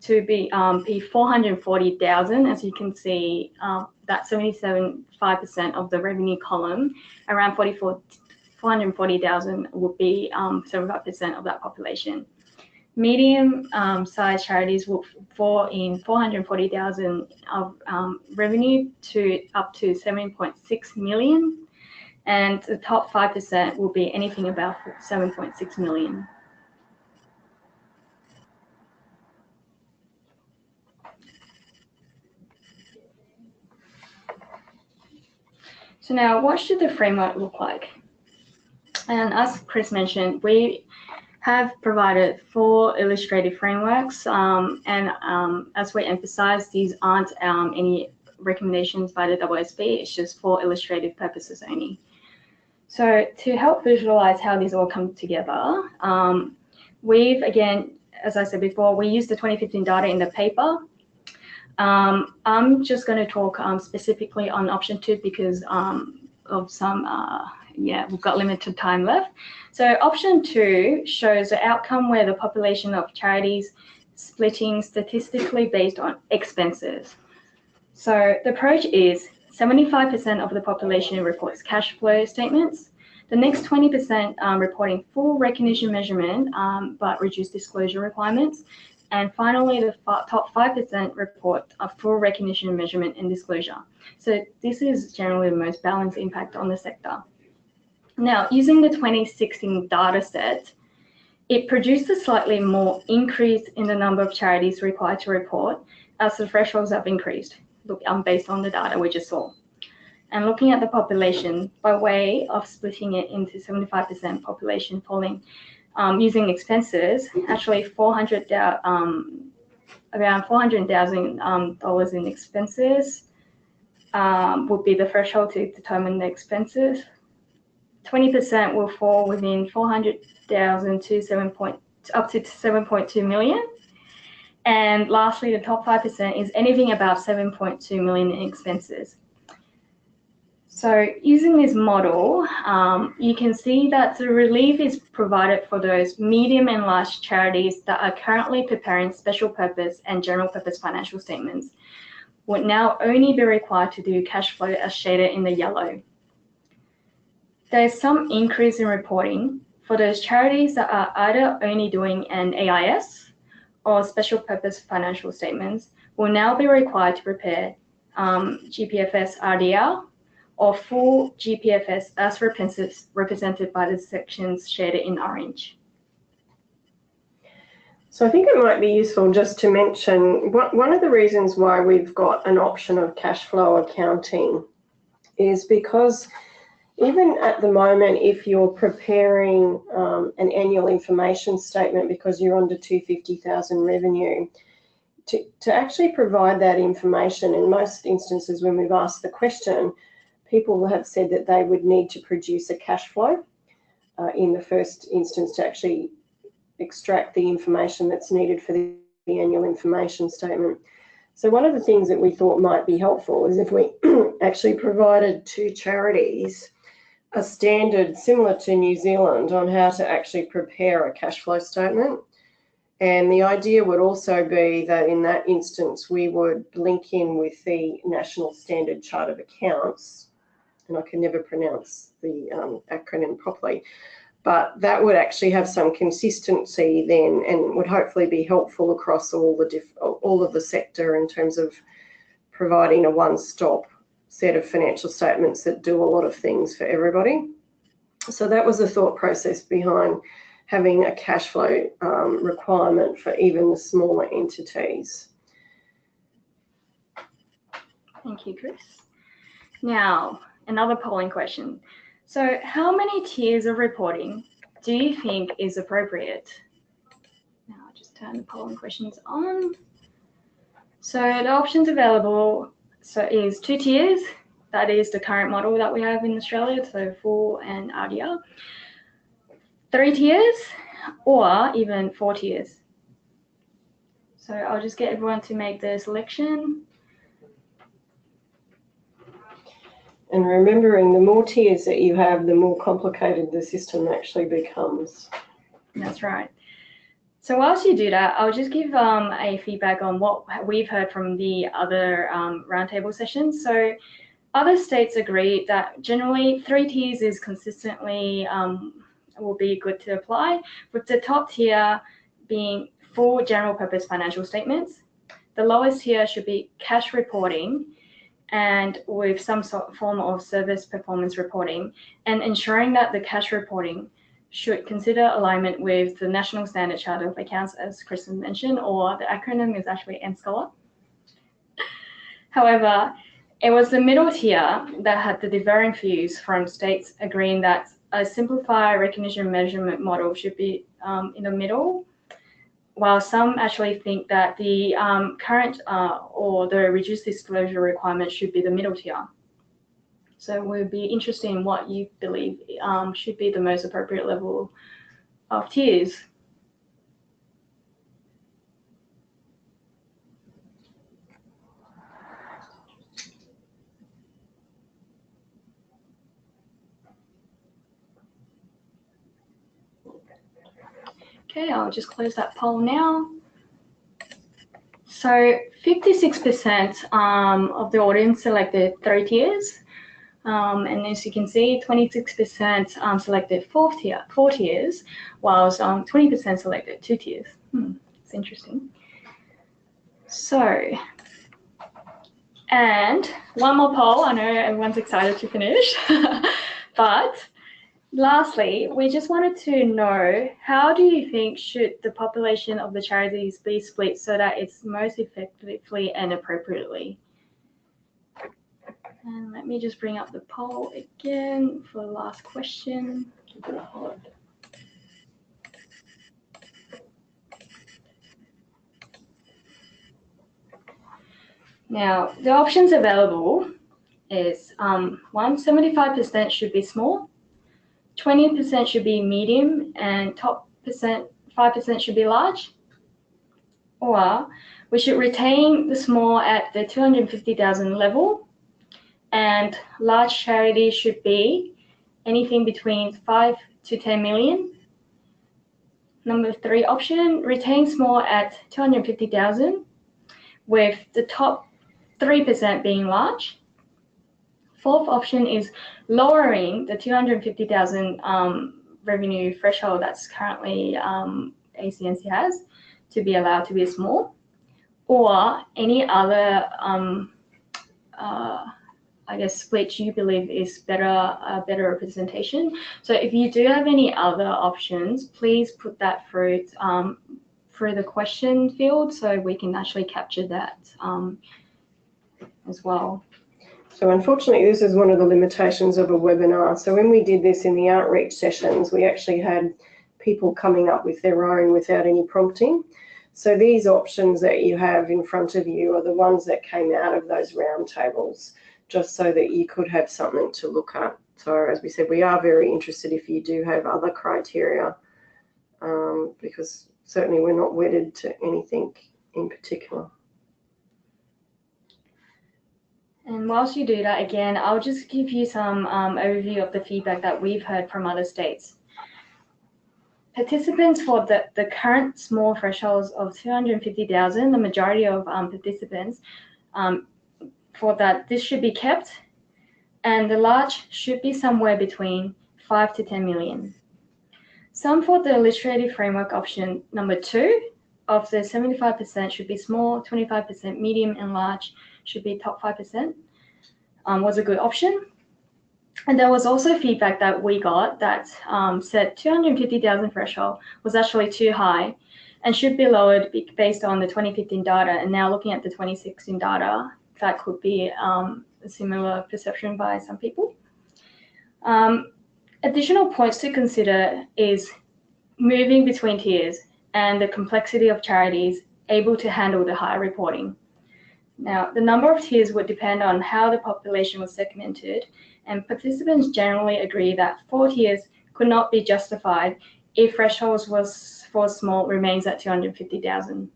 Speaker 2: to be 440,000. As you can see, that 75% of the revenue column, around 440,000 would be 75% of that population. Medium sized charities will fall in 440,000 of revenue to up to 7.6 million, and the top 5% will be anything above 7.6 million. So now, what should the framework look like? And as Kris mentioned, we have provided 4 illustrative frameworks, and as we emphasize, these aren't any recommendations by the AASB, it's just for illustrative purposes only. So to help visualize how these all come together, we've, again, as I said before, we used the 2015 data in the paper. I'm just going to talk specifically on option 2 because of some, we've got limited time left. So option 2 shows the outcome where the population of charities splitting statistically based on expenses. So the approach is 75% of the population reports cash flow statements. The next 20% reporting full recognition measurement, but reduced disclosure requirements. And finally, the top 5% report a full recognition measurement and disclosure. So this is generally the most balanced impact on the sector. Now, using the 2016 data set, it produced a slightly more increase in the number of charities required to report as the thresholds have increased, based on the data we just saw. And looking at the population, by way of splitting it into 75% population falling using expenses, actually around $400,000 in expenses would be the threshold to determine the expenses. 20% will fall within 400,000 to up to 7.2 million. And lastly, the top 5% is anything above 7.2 million in expenses. So using this model, you can see that the relief is provided for those medium and large charities that are currently preparing special purpose and general purpose financial statements would now only be required to do cash flow as shaded in the yellow. There's some increase in reporting for those charities that are either only doing an AIS or special purpose financial statements will now be required to prepare GPFS RDR or full GPFS as represented by the sections shaded in orange.
Speaker 1: So I think it might be useful just to mention one of the reasons why we've got an option of cash flow accounting is because even at the moment, if you're preparing an annual information statement because you're under 250,000 revenue, to actually provide that information, in most instances when we've asked the question, people have said that they would need to produce a cash flow in the first instance to actually extract the information that's needed for the annual information statement. So one of the things that we thought might be helpful is if we actually provided to charities a standard similar to New Zealand on how to actually prepare a cash flow statement. And the idea would also be that in that instance, we would link in with the National Standard Chart of Accounts, and I can never pronounce the acronym properly, but that would actually have some consistency then and would hopefully be helpful across all of the sector in terms of providing a one-stop set of financial statements that do a lot of things for everybody. So that was the thought process behind having a cash flow requirement for even the smaller entities.
Speaker 2: Thank you, Kris. Now, another polling question. So how many tiers of reporting do you think is appropriate? Now I'll just turn the polling questions on. So the options available is 2 tiers. That is the current model that we have in Australia, so full and RDR. 3 tiers or even 4 tiers. So I'll just get everyone to make their selection.
Speaker 1: And remembering the more tiers that you have, the more complicated the system actually becomes.
Speaker 2: That's right. So whilst you do that, I'll just give a feedback on what we've heard from the other roundtable sessions. So other states agree that generally 3 tiers is consistently will be good to apply, with the top tier being full general purpose financial statements. The lowest tier should be cash reporting and with some form of service performance reporting, and ensuring that the cash reporting should consider alignment with the National Standard Chart of Accounts, as Kris mentioned, or the acronym is actually NSCHOLAR. However, it was the middle tier that had the differing views from states agreeing that a simplified recognition measurement model should be in the middle, while some actually think that the current or the reduced disclosure requirement should be the middle tier. So we'll be interested in what you believe should be the most appropriate level of tiers. Okay, I'll just close that poll now. So 56% of the audience selected 3 tiers. And as you can see, 26% selected 4 tiers, whilst 20% selected 2 tiers. It's interesting. So, and one more poll. I know everyone's excited to finish, but lastly, we just wanted to know, how do you think should the population of the charities be split so that it's most effectively and appropriately? And let me just bring up the poll again for the last question. Now, the options available is 75% should be small, 20% should be medium, and top 5% should be large. Or we should retain the small at the 250,000 level, and large charities should be anything between 5 to 10 million. Number 3 option, retain small at 250,000, with the top 3% being large. 4th option is lowering the 250,000 revenue threshold that's currently ACNC has to be allowed to be small, or any other I guess split you believe is better representation. So if you do have any other options, please put that through the question field so we can actually capture that as well.
Speaker 1: So unfortunately, this is one of the limitations of a webinar. So when we did this in the outreach sessions, we actually had people coming up with their own without any prompting. So these options that you have in front of you are the ones that came out of those roundtables, just so that you could have something to look at. So as we said, we are very interested if you do have other criteria, because certainly we're not wedded to anything in particular.
Speaker 2: And whilst you do that, again, I'll just give you some overview of the feedback that we've heard from other states. Participants for the current small thresholds of 250,000, the majority of participants for that, this should be kept, and the large should be somewhere between 5 to 10 million. Some for the illustrative framework option number 2 of the 75% should be small, 25% medium, and large should be top 5%, was a good option. And there was also feedback that we got that said 250,000 threshold was actually too high and should be lowered based on the 2015 data. And now looking at the 2016 data, that could be a similar perception by some people. Additional points to consider is moving between tiers and the complexity of charities able to handle the higher reporting. Now, the number of tiers would depend on how the population was segmented, and participants generally agree that 4 tiers could not be justified if thresholds for small remains at 250,000.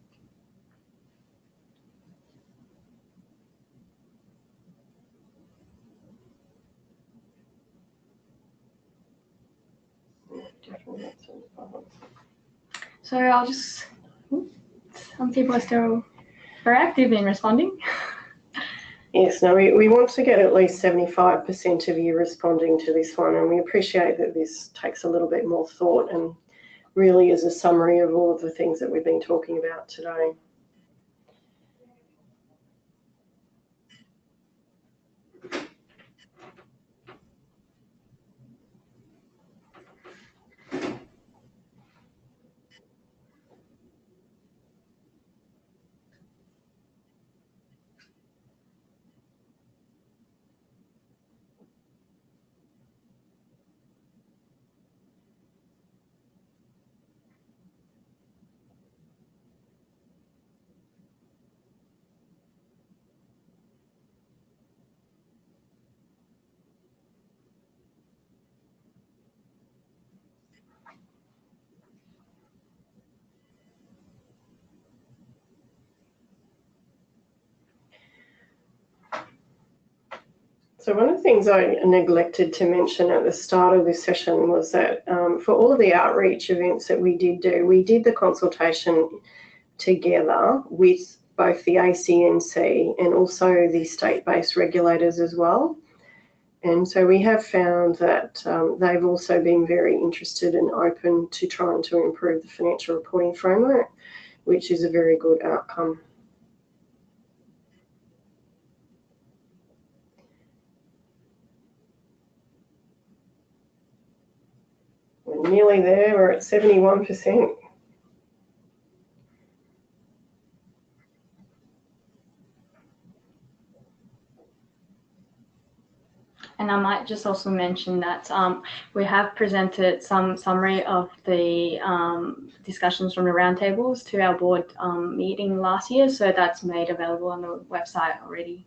Speaker 2: So I'll just, some people are still very active in responding.
Speaker 1: Yes, no, we want to get at least 75% of you responding to this one, and we appreciate that this takes a little bit more thought and really is a summary of all of the things that we've been talking about today. So one of the things I neglected to mention at the start of this session was that for all of the outreach events that we did do, we did the consultation together with both the ACNC and also the state-based regulators as well. And so we have found that they've also been very interested and open to trying to improve the financial reporting framework, which is a very good outcome. We're nearly there, we're at 71%.
Speaker 2: And I might just also mention that we have presented some summary of the discussions from the roundtables to our board meeting last year, so that's made available on the website already.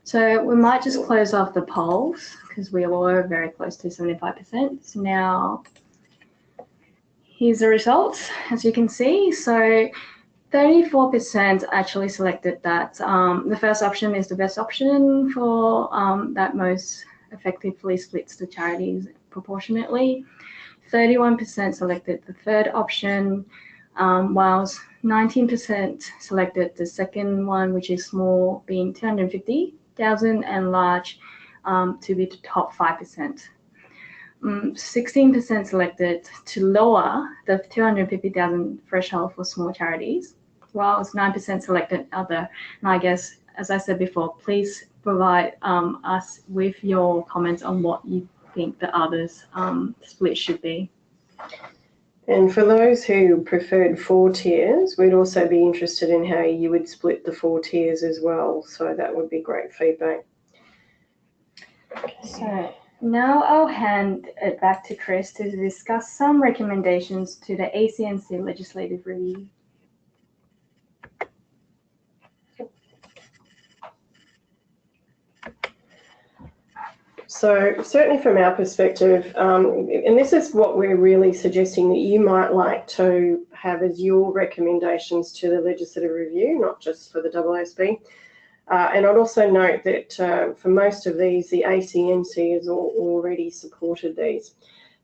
Speaker 2: So we might just close off the polls because we were very close to 75%. So now here's the results, as you can see. So 34% actually selected that the first option is the best option for that most effectively splits the charities proportionately. 31% selected the third option, whilst 19% selected the second one, which is small, being 250,000, and large to be the top 5%. 16% selected to lower the 250,000 threshold for small charities, whilst 9% selected other. And I guess, as I said before, please provide us with your comments on what you think the others split should be.
Speaker 1: And for those who preferred 4 tiers, we'd also be interested in how you would split the 4 tiers as well. So that would be great feedback.
Speaker 2: So now I'll hand it back to Kris to discuss some recommendations to the ACNC legislative review.
Speaker 1: So certainly from our perspective, and this is what we're really suggesting that you might like to have as your recommendations to the legislative review, not just for the AASB. And I'd also note that for most of these, the ACNC has already supported these.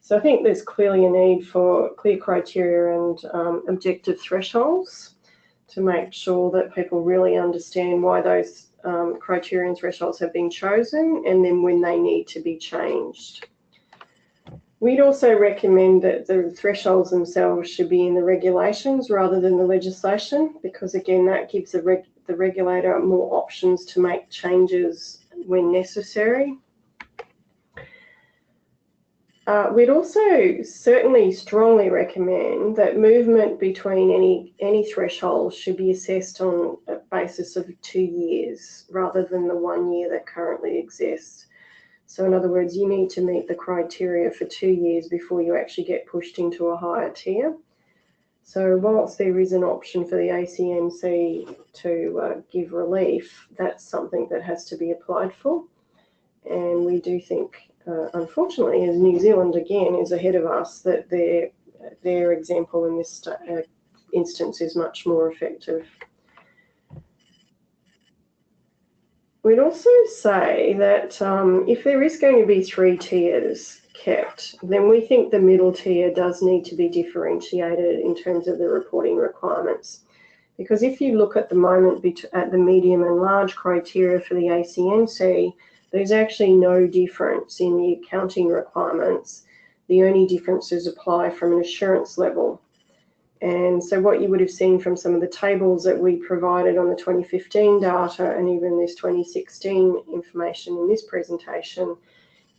Speaker 1: So I think there's clearly a need for clear criteria and objective thresholds to make sure that people really understand why those criteria and thresholds have been chosen, and then when they need to be changed. We'd also recommend that the thresholds themselves should be in the regulations rather than the legislation, because again, that gives the regulator more options to make changes when necessary. We'd also certainly strongly recommend that movement between any threshold should be assessed on a basis of 2 years rather than the 1 year that currently exists. So in other words, you need to meet the criteria for 2 years before you actually get pushed into a higher tier. So whilst there is an option for the ACNC to give relief, that's something that has to be applied for. And we do think, unfortunately, as New Zealand again is ahead of us, that their example in this instance is much more effective. We'd also say that if there is going to be 3 tiers kept, then we think the middle tier does need to be differentiated in terms of the reporting requirements. Because if you look at the moment at the medium and large criteria for the ACNC, there's actually no difference in the accounting requirements. The only differences apply from an assurance level. And so what you would have seen from some of the tables that we provided on the 2015 data and even this 2016 information in this presentation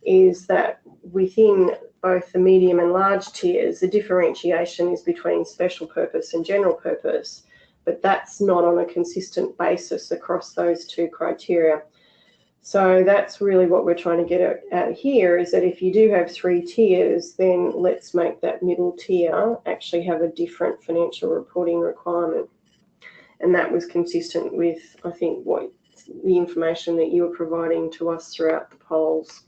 Speaker 1: is that within both the medium and large tiers, the differentiation is between special purpose and general purpose, but that's not on a consistent basis across those 2 criteria. So that's really what we're trying to get at here, is that if you do have 3 tiers, then let's make that middle tier actually have a different financial reporting requirement. And that was consistent with, I think, what the information that you were providing to us throughout the polls.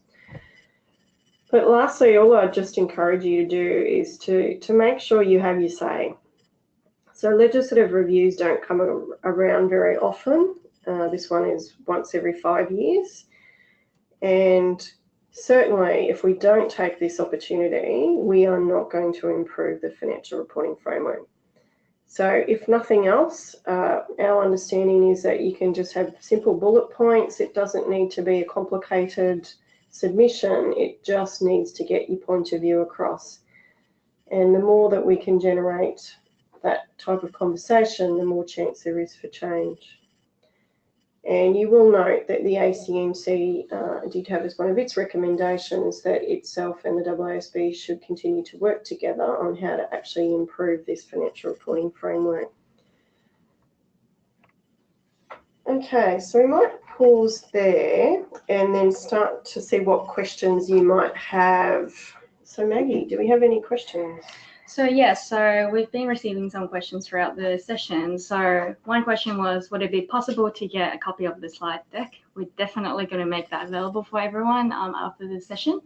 Speaker 1: But lastly, all I'd just encourage you to do is to make sure you have your say. So legislative reviews don't come around very often. This one is once every 5 years. And certainly, if we don't take this opportunity, we are not going to improve the financial reporting framework. So if nothing else, our understanding is that you can just have simple bullet points. It doesn't need to be a complicated submission. It just needs to get your point of view across. And the more that we can generate that type of conversation, the more chance there is for change. And you will note that the ACNC did have as one of its recommendations that itself and the AASB should continue to work together on how to actually improve this financial reporting framework. Okay, so we might pause there and then start to see what questions you might have. So Maggie, do we have any questions?
Speaker 2: So yes, so we've been receiving some questions throughout the session. So one question was, would it be possible to get a copy of the slide deck? We're definitely going to make that available for everyone after the session.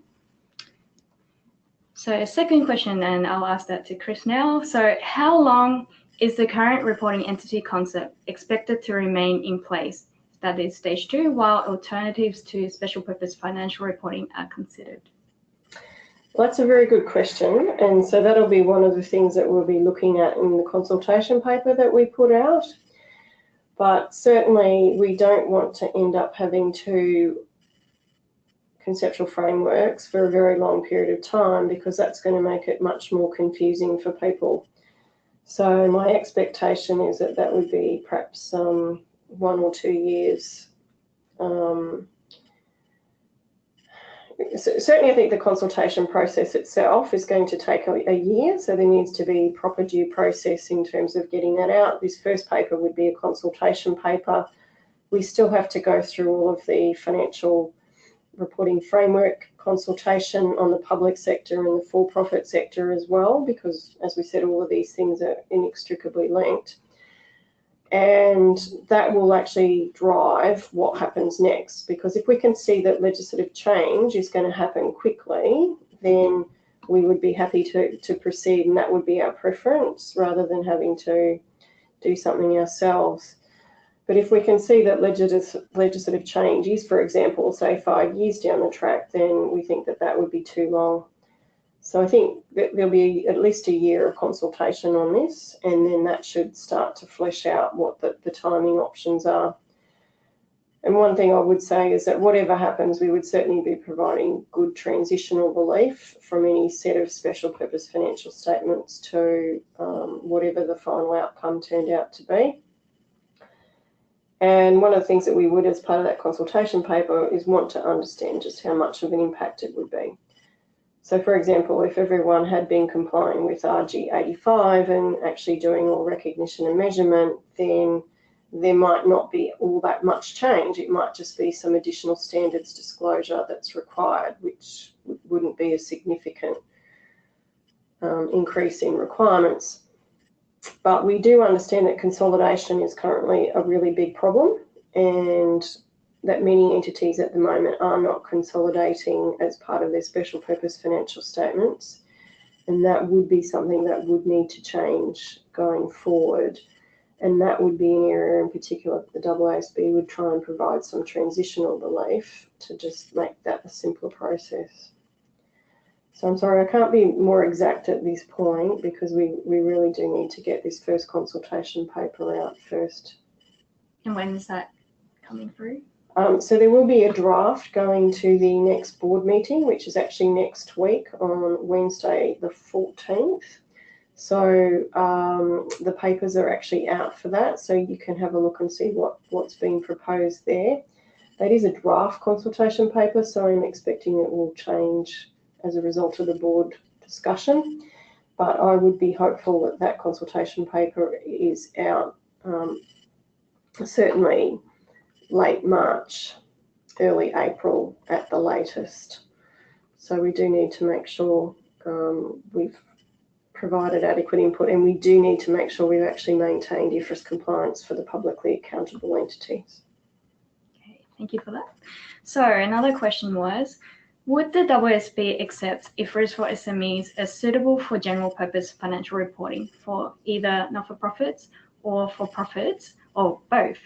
Speaker 2: So a second question, and I'll ask that to Kris now. So how long is the current reporting entity concept expected to remain in place? That is stage 2, while alternatives to special purpose financial reporting are considered.
Speaker 1: Well, that's a very good question, and so that'll be one of the things that we'll be looking at in the consultation paper that we put out. But certainly we don't want to end up having two conceptual frameworks for a very long period of time, because that's going to make it much more confusing for people. So my expectation is that that would be perhaps 1 or 2 years. Certainly, I think the consultation process itself is going to take a year, so there needs to be proper due process in terms of getting that out. This first paper would be a consultation paper. We still have to go through all of the financial reporting framework consultation on the public sector and the for-profit sector as well, because, as we said, all of these things are inextricably linked. And that will actually drive what happens next, because if we can see that legislative change is going to happen quickly, then we would be happy to proceed, and that would be our preference rather than having to do something ourselves. But if we can see that legislative change is, for example, say 5 years down the track, then we think that that would be too long. So I think that there'll be at least a year of consultation on this, and then that should start to flesh out what the timing options are. And one thing I would say is that whatever happens, we would certainly be providing good transitional relief from any set of special purpose financial statements to whatever the final outcome turned out to be. And one of the things that we would, as part of that consultation paper, is want to understand just how much of an impact it would be. So, for example, if everyone had been complying with RG 85 and actually doing all recognition and measurement, then there might not be all that much change. It might just be some additional standards disclosure that's required, which wouldn't be a significant increase in requirements. But we do understand that consolidation is currently a really big problem, and that many entities at the moment are not consolidating as part of their special purpose financial statements. And that would be something that would need to change going forward. And that would be an area in particular that the AASB would try and provide some transitional relief to just make that a simpler process. So I'm sorry, I can't be more exact at this point, because we really do need to get this first consultation paper out first.
Speaker 2: And when is that coming through?
Speaker 1: So there will be a draft going to the next board meeting, which is actually next week on Wednesday the 14th. So the papers are actually out for that, so you can have a look and see what's being proposed there. That is a draft consultation paper, so I'm expecting it will change as a result of the board discussion. But I would be hopeful that that consultation paper is out certainly late March, early April at the latest. So we do need to make sure we've provided adequate input, and we do need to make sure we've actually maintained IFRS compliance for the publicly accountable entities.
Speaker 2: Okay, thank you for that. So another question was, would the AASB accept IFRS for SMEs as suitable for general purpose financial reporting for either not-for-profits or for-profits, or both?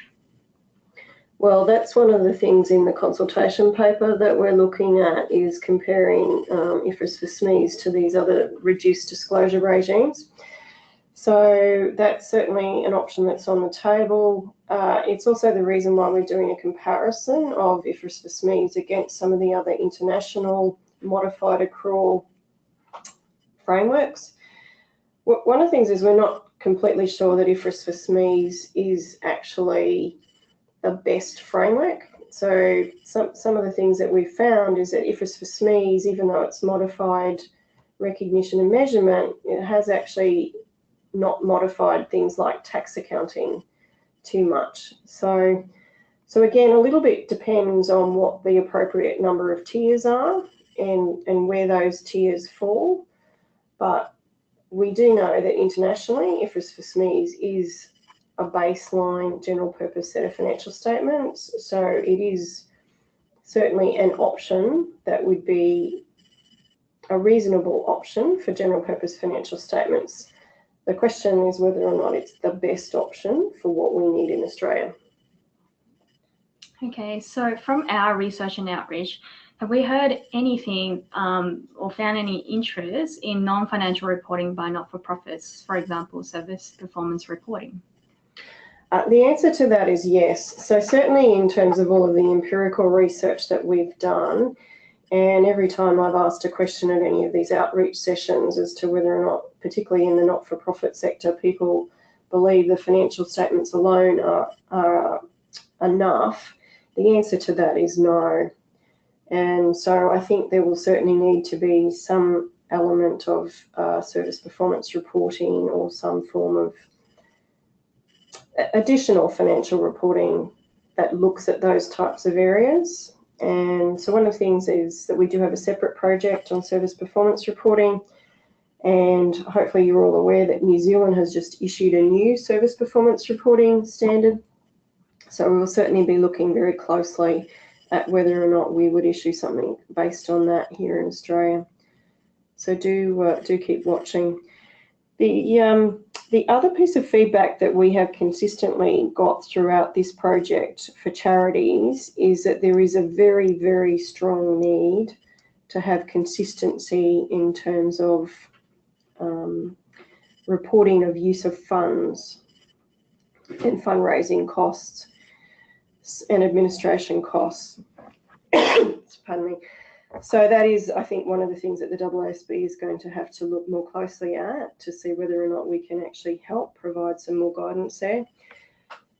Speaker 1: Well, that's one of the things in the consultation paper that we're looking at, is comparing IFRS for SMEs to these other reduced disclosure regimes. So that's certainly an option that's on the table. It's also the reason why we're doing a comparison of IFRS for SMEs against some of the other international modified accrual frameworks. One of the things is we're not completely sure that IFRS for SMEs is actually the best framework. So some of the things that we've found is that IFRS for SMEs, even though it's modified recognition and measurement, it has actually not modified things like tax accounting too much. So again, a little bit depends on what the appropriate number of tiers are and where those tiers fall. But we do know that internationally, IFRS for SMEs is a baseline general purpose set of financial statements. So it is certainly an option that would be a reasonable option for general purpose financial statements. The question is whether or not it's the best option for what we need in Australia.
Speaker 2: Okay, so from our research and outreach, have we heard anything or found any interest in non-financial reporting by not-for-profits, for example, service performance reporting?
Speaker 1: The answer to that is yes. So certainly in terms of all of the empirical research that we've done, and every time I've asked a question at any of these outreach sessions as to whether or not, particularly in the not-for-profit sector, people believe the financial statements alone are enough, the answer to that is no. And so I think there will certainly need to be some element of service performance reporting or some form of additional financial reporting that looks at those types of areas. And so one of the things is that we do have a separate project on service performance reporting, and hopefully you're all aware that New Zealand has just issued a new service performance reporting standard. So we will certainly be looking very closely at whether or not we would issue something based on that here in Australia. So do keep watching. The other piece of feedback that we have consistently got throughout this project for Charities is that there is a very, very strong need to have consistency in terms of reporting of use of funds and fundraising costs and administration costs. Pardon me. So that is, I think, one of the things that the AASB is going to have to look more closely at to see whether or not we can actually help provide some more guidance there.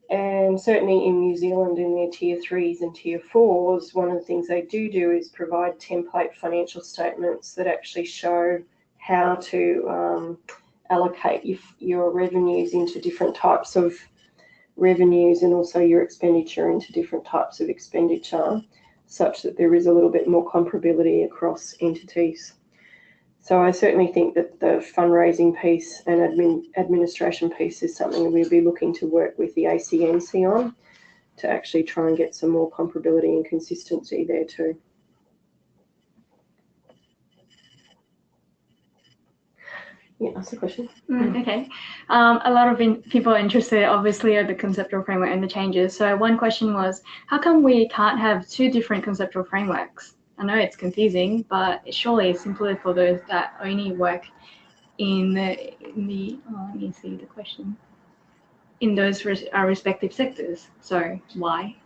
Speaker 1: And certainly in New Zealand, in their Tier 3s and Tier 4s, one of the things they do is provide template financial statements that actually show how to allocate your revenues into different types of revenues and also your expenditure into different types of expenditure, such that there is a little bit more comparability across entities. So I certainly think that the fundraising piece and administration piece is something that we'll be looking to work with the ACNC on to actually try and get some more comparability and consistency there too. Yeah, that's the question.
Speaker 2: Okay. A lot of people are interested, obviously, in the conceptual framework and the changes. So one question was, how come we can't have two different conceptual frameworks? I know it's confusing, but surely it's simpler for those that only work in the let me see the question, in those respective sectors. So why?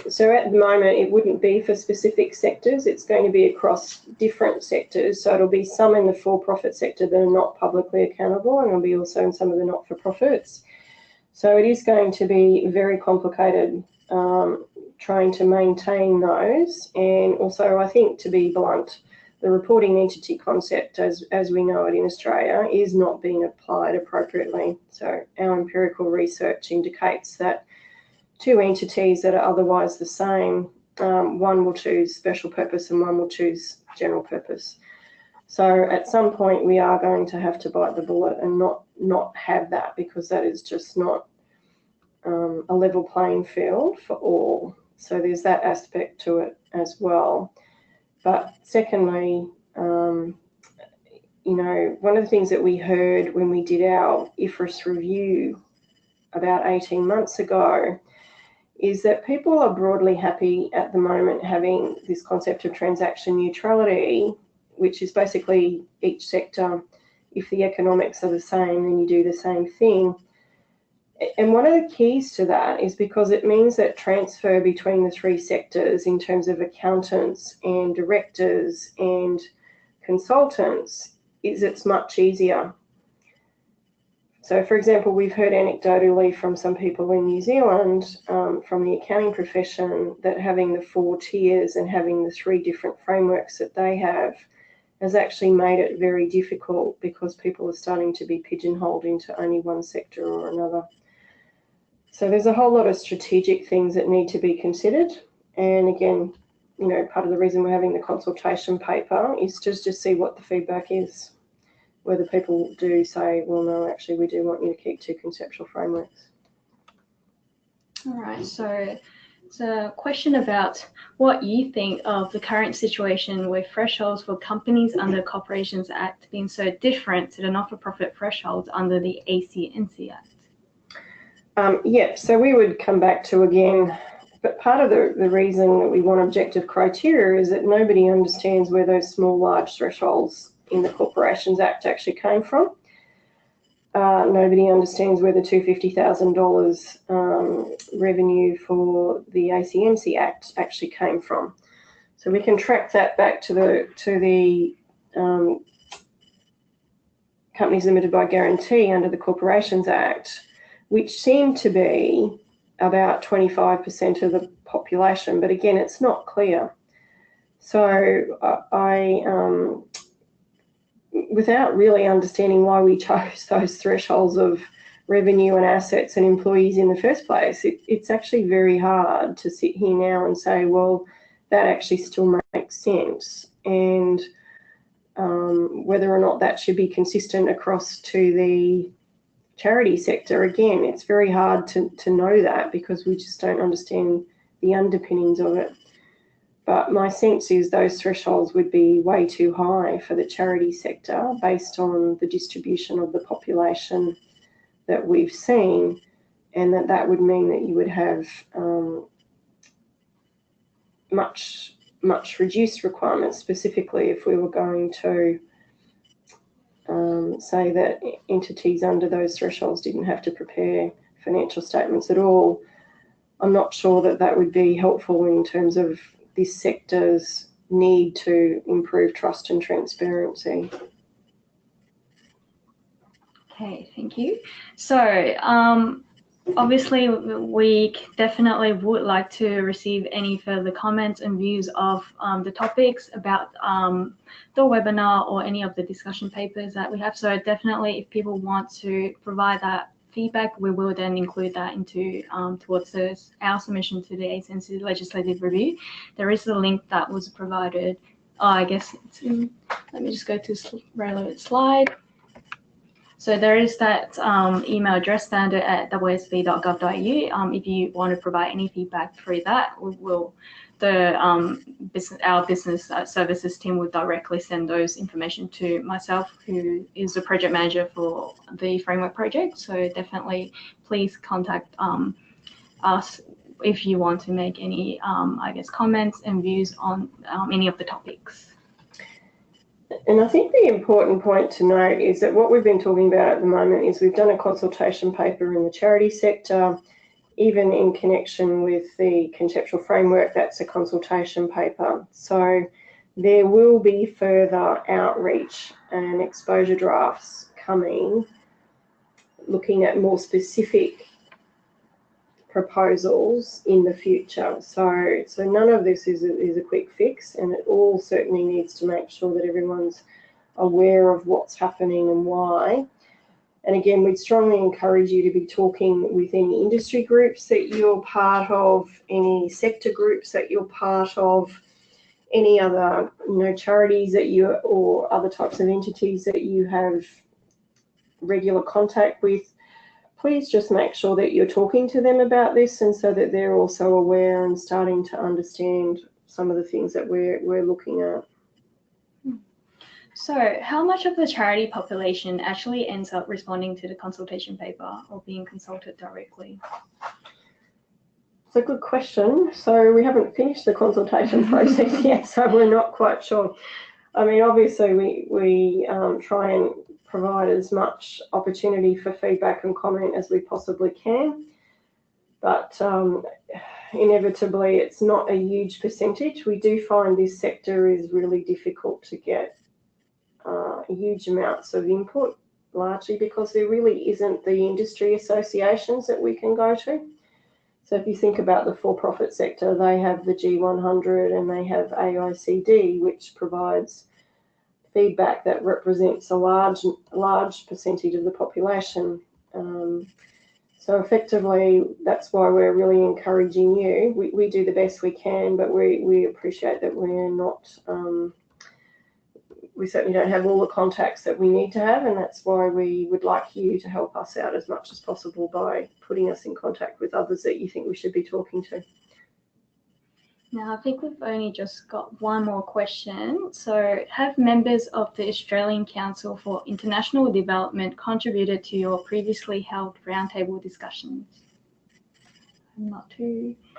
Speaker 1: So at the moment, it wouldn't be for specific sectors. It's going to be across different sectors. So it'll be some in the for-profit sector that are not publicly accountable, and it'll be also in some of the not-for-profits. So it is going to be very complicated trying to maintain those. And also, I think, to be blunt, the reporting entity concept, as we know it in Australia, is not being applied appropriately. So our empirical research indicates that two entities that are otherwise the same, one will choose special purpose and one will choose general purpose. So at some point we are going to have to bite the bullet and not have that, because that is just not a level playing field for all. So there's that aspect to it as well. But secondly, you know, one of the things that we heard when we did our IFRS review about 18 months ago is that people are broadly happy at the moment having this concept of transaction neutrality, which is basically each sector if the economics are the same, then you do the same thing. And one of the keys to that is because it means that transfer between the three sectors in terms of accountants and directors and consultants it's much easier. So, for example, we've heard anecdotally from some people in New Zealand, from the accounting profession, that having the 4 tiers and having the 3 different frameworks that they have has actually made it very difficult because people are starting to be pigeonholed into only one sector or another. So there's a whole lot of strategic things that need to be considered. And again, you know, part of the reason we're having the consultation paper is just to see what the feedback is. Whether people do say, well, no, actually, we do want you to keep 2 conceptual frameworks.
Speaker 2: All right, so it's a question about what you think of the current situation with thresholds for companies under the Corporations Act being so different to the not-for-profit thresholds under the ACNC Act.
Speaker 1: Yeah, so we would come back to, again, but part of the reason that we want objective criteria is that nobody understands where those small, large thresholds in the Corporations Act actually came from. Nobody understands where the $250,000 revenue for the ACNC Act actually came from. So we can track that back to the companies limited by guarantee under the Corporations Act, which seem to be about 25% of the population. But again, it's not clear. So without really understanding why we chose those thresholds of revenue and assets and employees in the first place, it's actually very hard to sit here now and say, well, that actually still makes sense. And whether or not that should be consistent across to the charity sector, again, it's very hard to know that because we just don't understand the underpinnings of it. But my sense is those thresholds would be way too high for the charity sector based on the distribution of the population that we've seen, and that would mean that you would have much reduced requirements, specifically if we were going to say that entities under those thresholds didn't have to prepare financial statements at all. I'm not sure that would be helpful in terms of this sector's need to improve trust and transparency.
Speaker 2: Okay, thank you. So obviously we definitely would like to receive any further comments and views of the topics about the webinar or any of the discussion papers that we have. So definitely if people want to provide that feedback, we will then include that into towards our submission to the ACNC legislative review. There is a link that was provided. I guess it's in, let me just go to relevant slide. So there is that email address standard at aasb.gov.au. If you want to provide any feedback through that, our business services team will directly send those information to myself, who is the project manager for the framework project. So definitely please contact us if you want to make any, comments and views on any of the topics.
Speaker 1: And I think the important point to note is that what we've been talking about at the moment is we've done a consultation paper in the charity sector. Even in connection with the conceptual framework, that's a consultation paper. So there will be further outreach and exposure drafts coming, looking at more specific proposals in the future. So none of this is a quick fix, and it all certainly needs to make sure that everyone's aware of what's happening and why. And again, we'd strongly encourage you to be talking with any industry groups that you're part of, any sector groups that you're part of, any other charities that you or other types of entities that you have regular contact with. Please just make sure that you're talking to them about this, and so that they're also aware and starting to understand some of the things that we're looking at.
Speaker 2: So how much of the charity population actually ends up responding to the consultation paper or being consulted directly?
Speaker 1: It's a good question. So we haven't finished the consultation process yet, so we're not quite sure. I mean, obviously we try and provide as much opportunity for feedback and comment as we possibly can. But inevitably, it's not a huge percentage. We do find this sector is really difficult to get huge amounts of input, largely because there really isn't the industry associations that we can go to. So if you think about the for-profit sector, they have the G100 and they have AICD, which provides feedback that represents a large percentage of the population. So effectively, that's why we're really encouraging you. We do the best we can, but we appreciate that we're not, we certainly don't have all the contacts that we need to have, and that's why we would like you to help us out as much as possible by putting us in contact with others that you think we should be talking to.
Speaker 2: Now, I think we've only just got one more question. So, have members of the Australian Council for International Development contributed to your previously held roundtable discussions?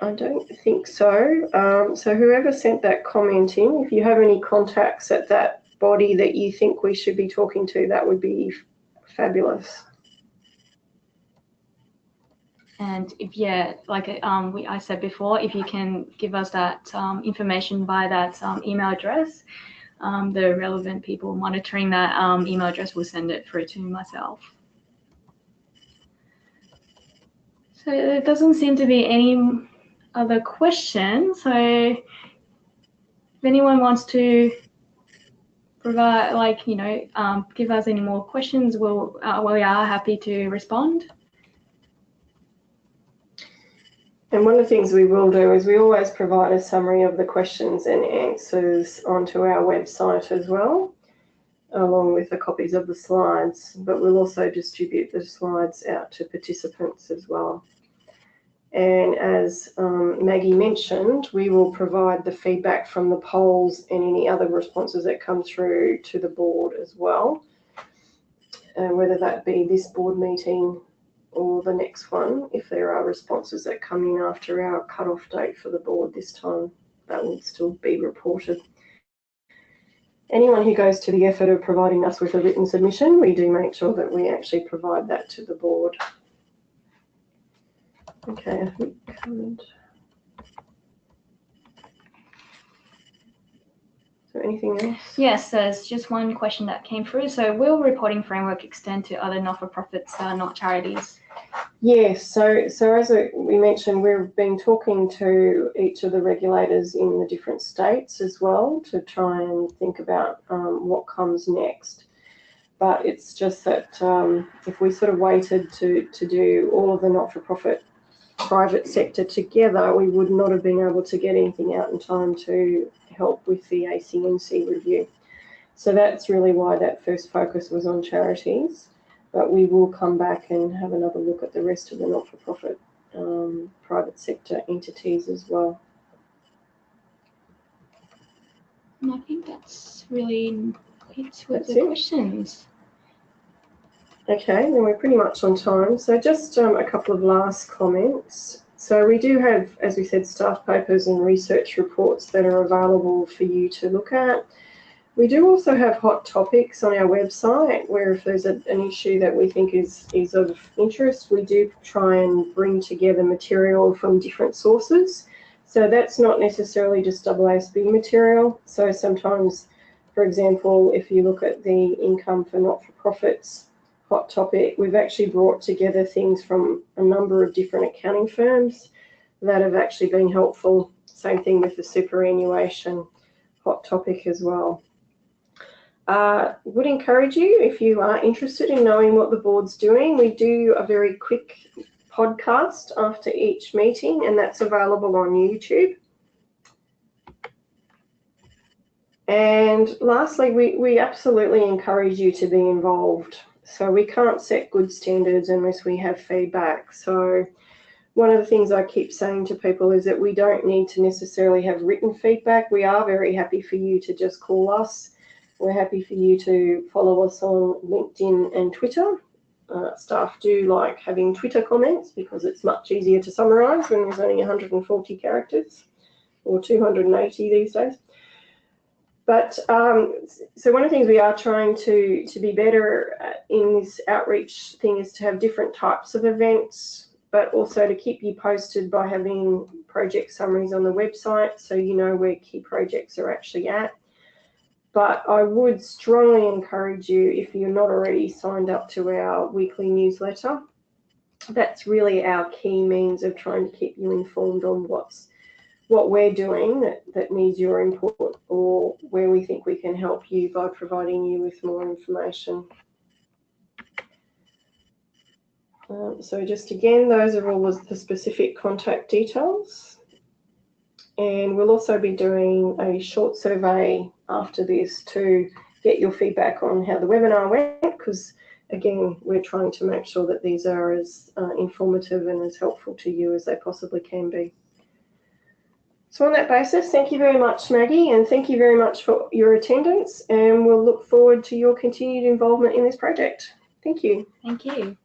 Speaker 1: I don't think so. So whoever sent that comment in, if you have any contacts at that body that you think we should be talking to, that would be fabulous.
Speaker 2: And if, like I said before, if you can give us that information by that email address, the relevant people monitoring that email address will send it through to myself. So there doesn't seem to be any other questions. So if anyone wants to provide, give us any more questions, we are happy to respond.
Speaker 1: And one of the things we will do is we always provide a summary of the questions and answers onto our website as well, along with the copies of the slides, but we'll also distribute the slides out to participants as well. And as Maggie mentioned, we will provide the feedback from the polls and any other responses that come through to the board as well, whether that be this board meeting or the next one. If there are responses that come in after our cut-off date for the board this time, that will still be reported. Anyone who goes to the effort of providing us with a written submission, we do make sure that we actually provide that to the board. Okay, I think covered. So anything else?
Speaker 2: Yes, there's just one question that came through. So will reporting framework extend to other not-for-profits, not charities?
Speaker 1: Yes, so as we mentioned, we've been talking to each of the regulators in the different states as well to try and think about what comes next. But it's just that if we sort of waited to do all of the not-for-profit private sector together, we would not have been able to get anything out in time to help with the ACNC review. So that's really why that first focus was on charities. But we will come back and have another look at the rest of the not-for-profit private sector entities as well.
Speaker 2: And I think that's really it with the questions.
Speaker 1: Okay, then we're pretty much on time. So just a couple of last comments. So we do have, as we said, staff papers and research reports that are available for you to look at. We do also have hot topics on our website where if there's an issue that we think is of interest, we do try and bring together material from different sources. So that's not necessarily just AASB material. So sometimes, for example, if you look at the income for not-for-profits hot topic, we've actually brought together things from a number of different accounting firms that have actually been helpful. Same thing with the superannuation hot topic as well. Would encourage you, if you are interested in knowing what the board's doing, we do a very quick podcast after each meeting, and that's available on YouTube. And lastly, we absolutely encourage you to be involved. So we can't set good standards unless we have feedback. So one of the things I keep saying to people is that we don't need to necessarily have written feedback. We are very happy for you to just call us. We're happy for you to follow us on LinkedIn and Twitter. Staff do like having Twitter comments because it's much easier to summarise when there's only 140 characters or 280 these days. But so one of the things we are trying to be better at in this outreach thing is to have different types of events, but also to keep you posted by having project summaries on the website so you know where key projects are actually at. But I would strongly encourage you, if you're not already signed up to our weekly newsletter, that's really our key means of trying to keep you informed on what we're doing that needs your input, or where we think we can help you by providing you with more information. So just again, those are all the specific contact details. And we'll also be doing a short survey after this to get your feedback on how the webinar went, because again, we're trying to make sure that these are as informative and as helpful to you as they possibly can be. So on that basis, thank you very much, Maggie, and thank you very much for your attendance, and we'll look forward to your continued involvement in this project. Thank you.
Speaker 2: Thank you.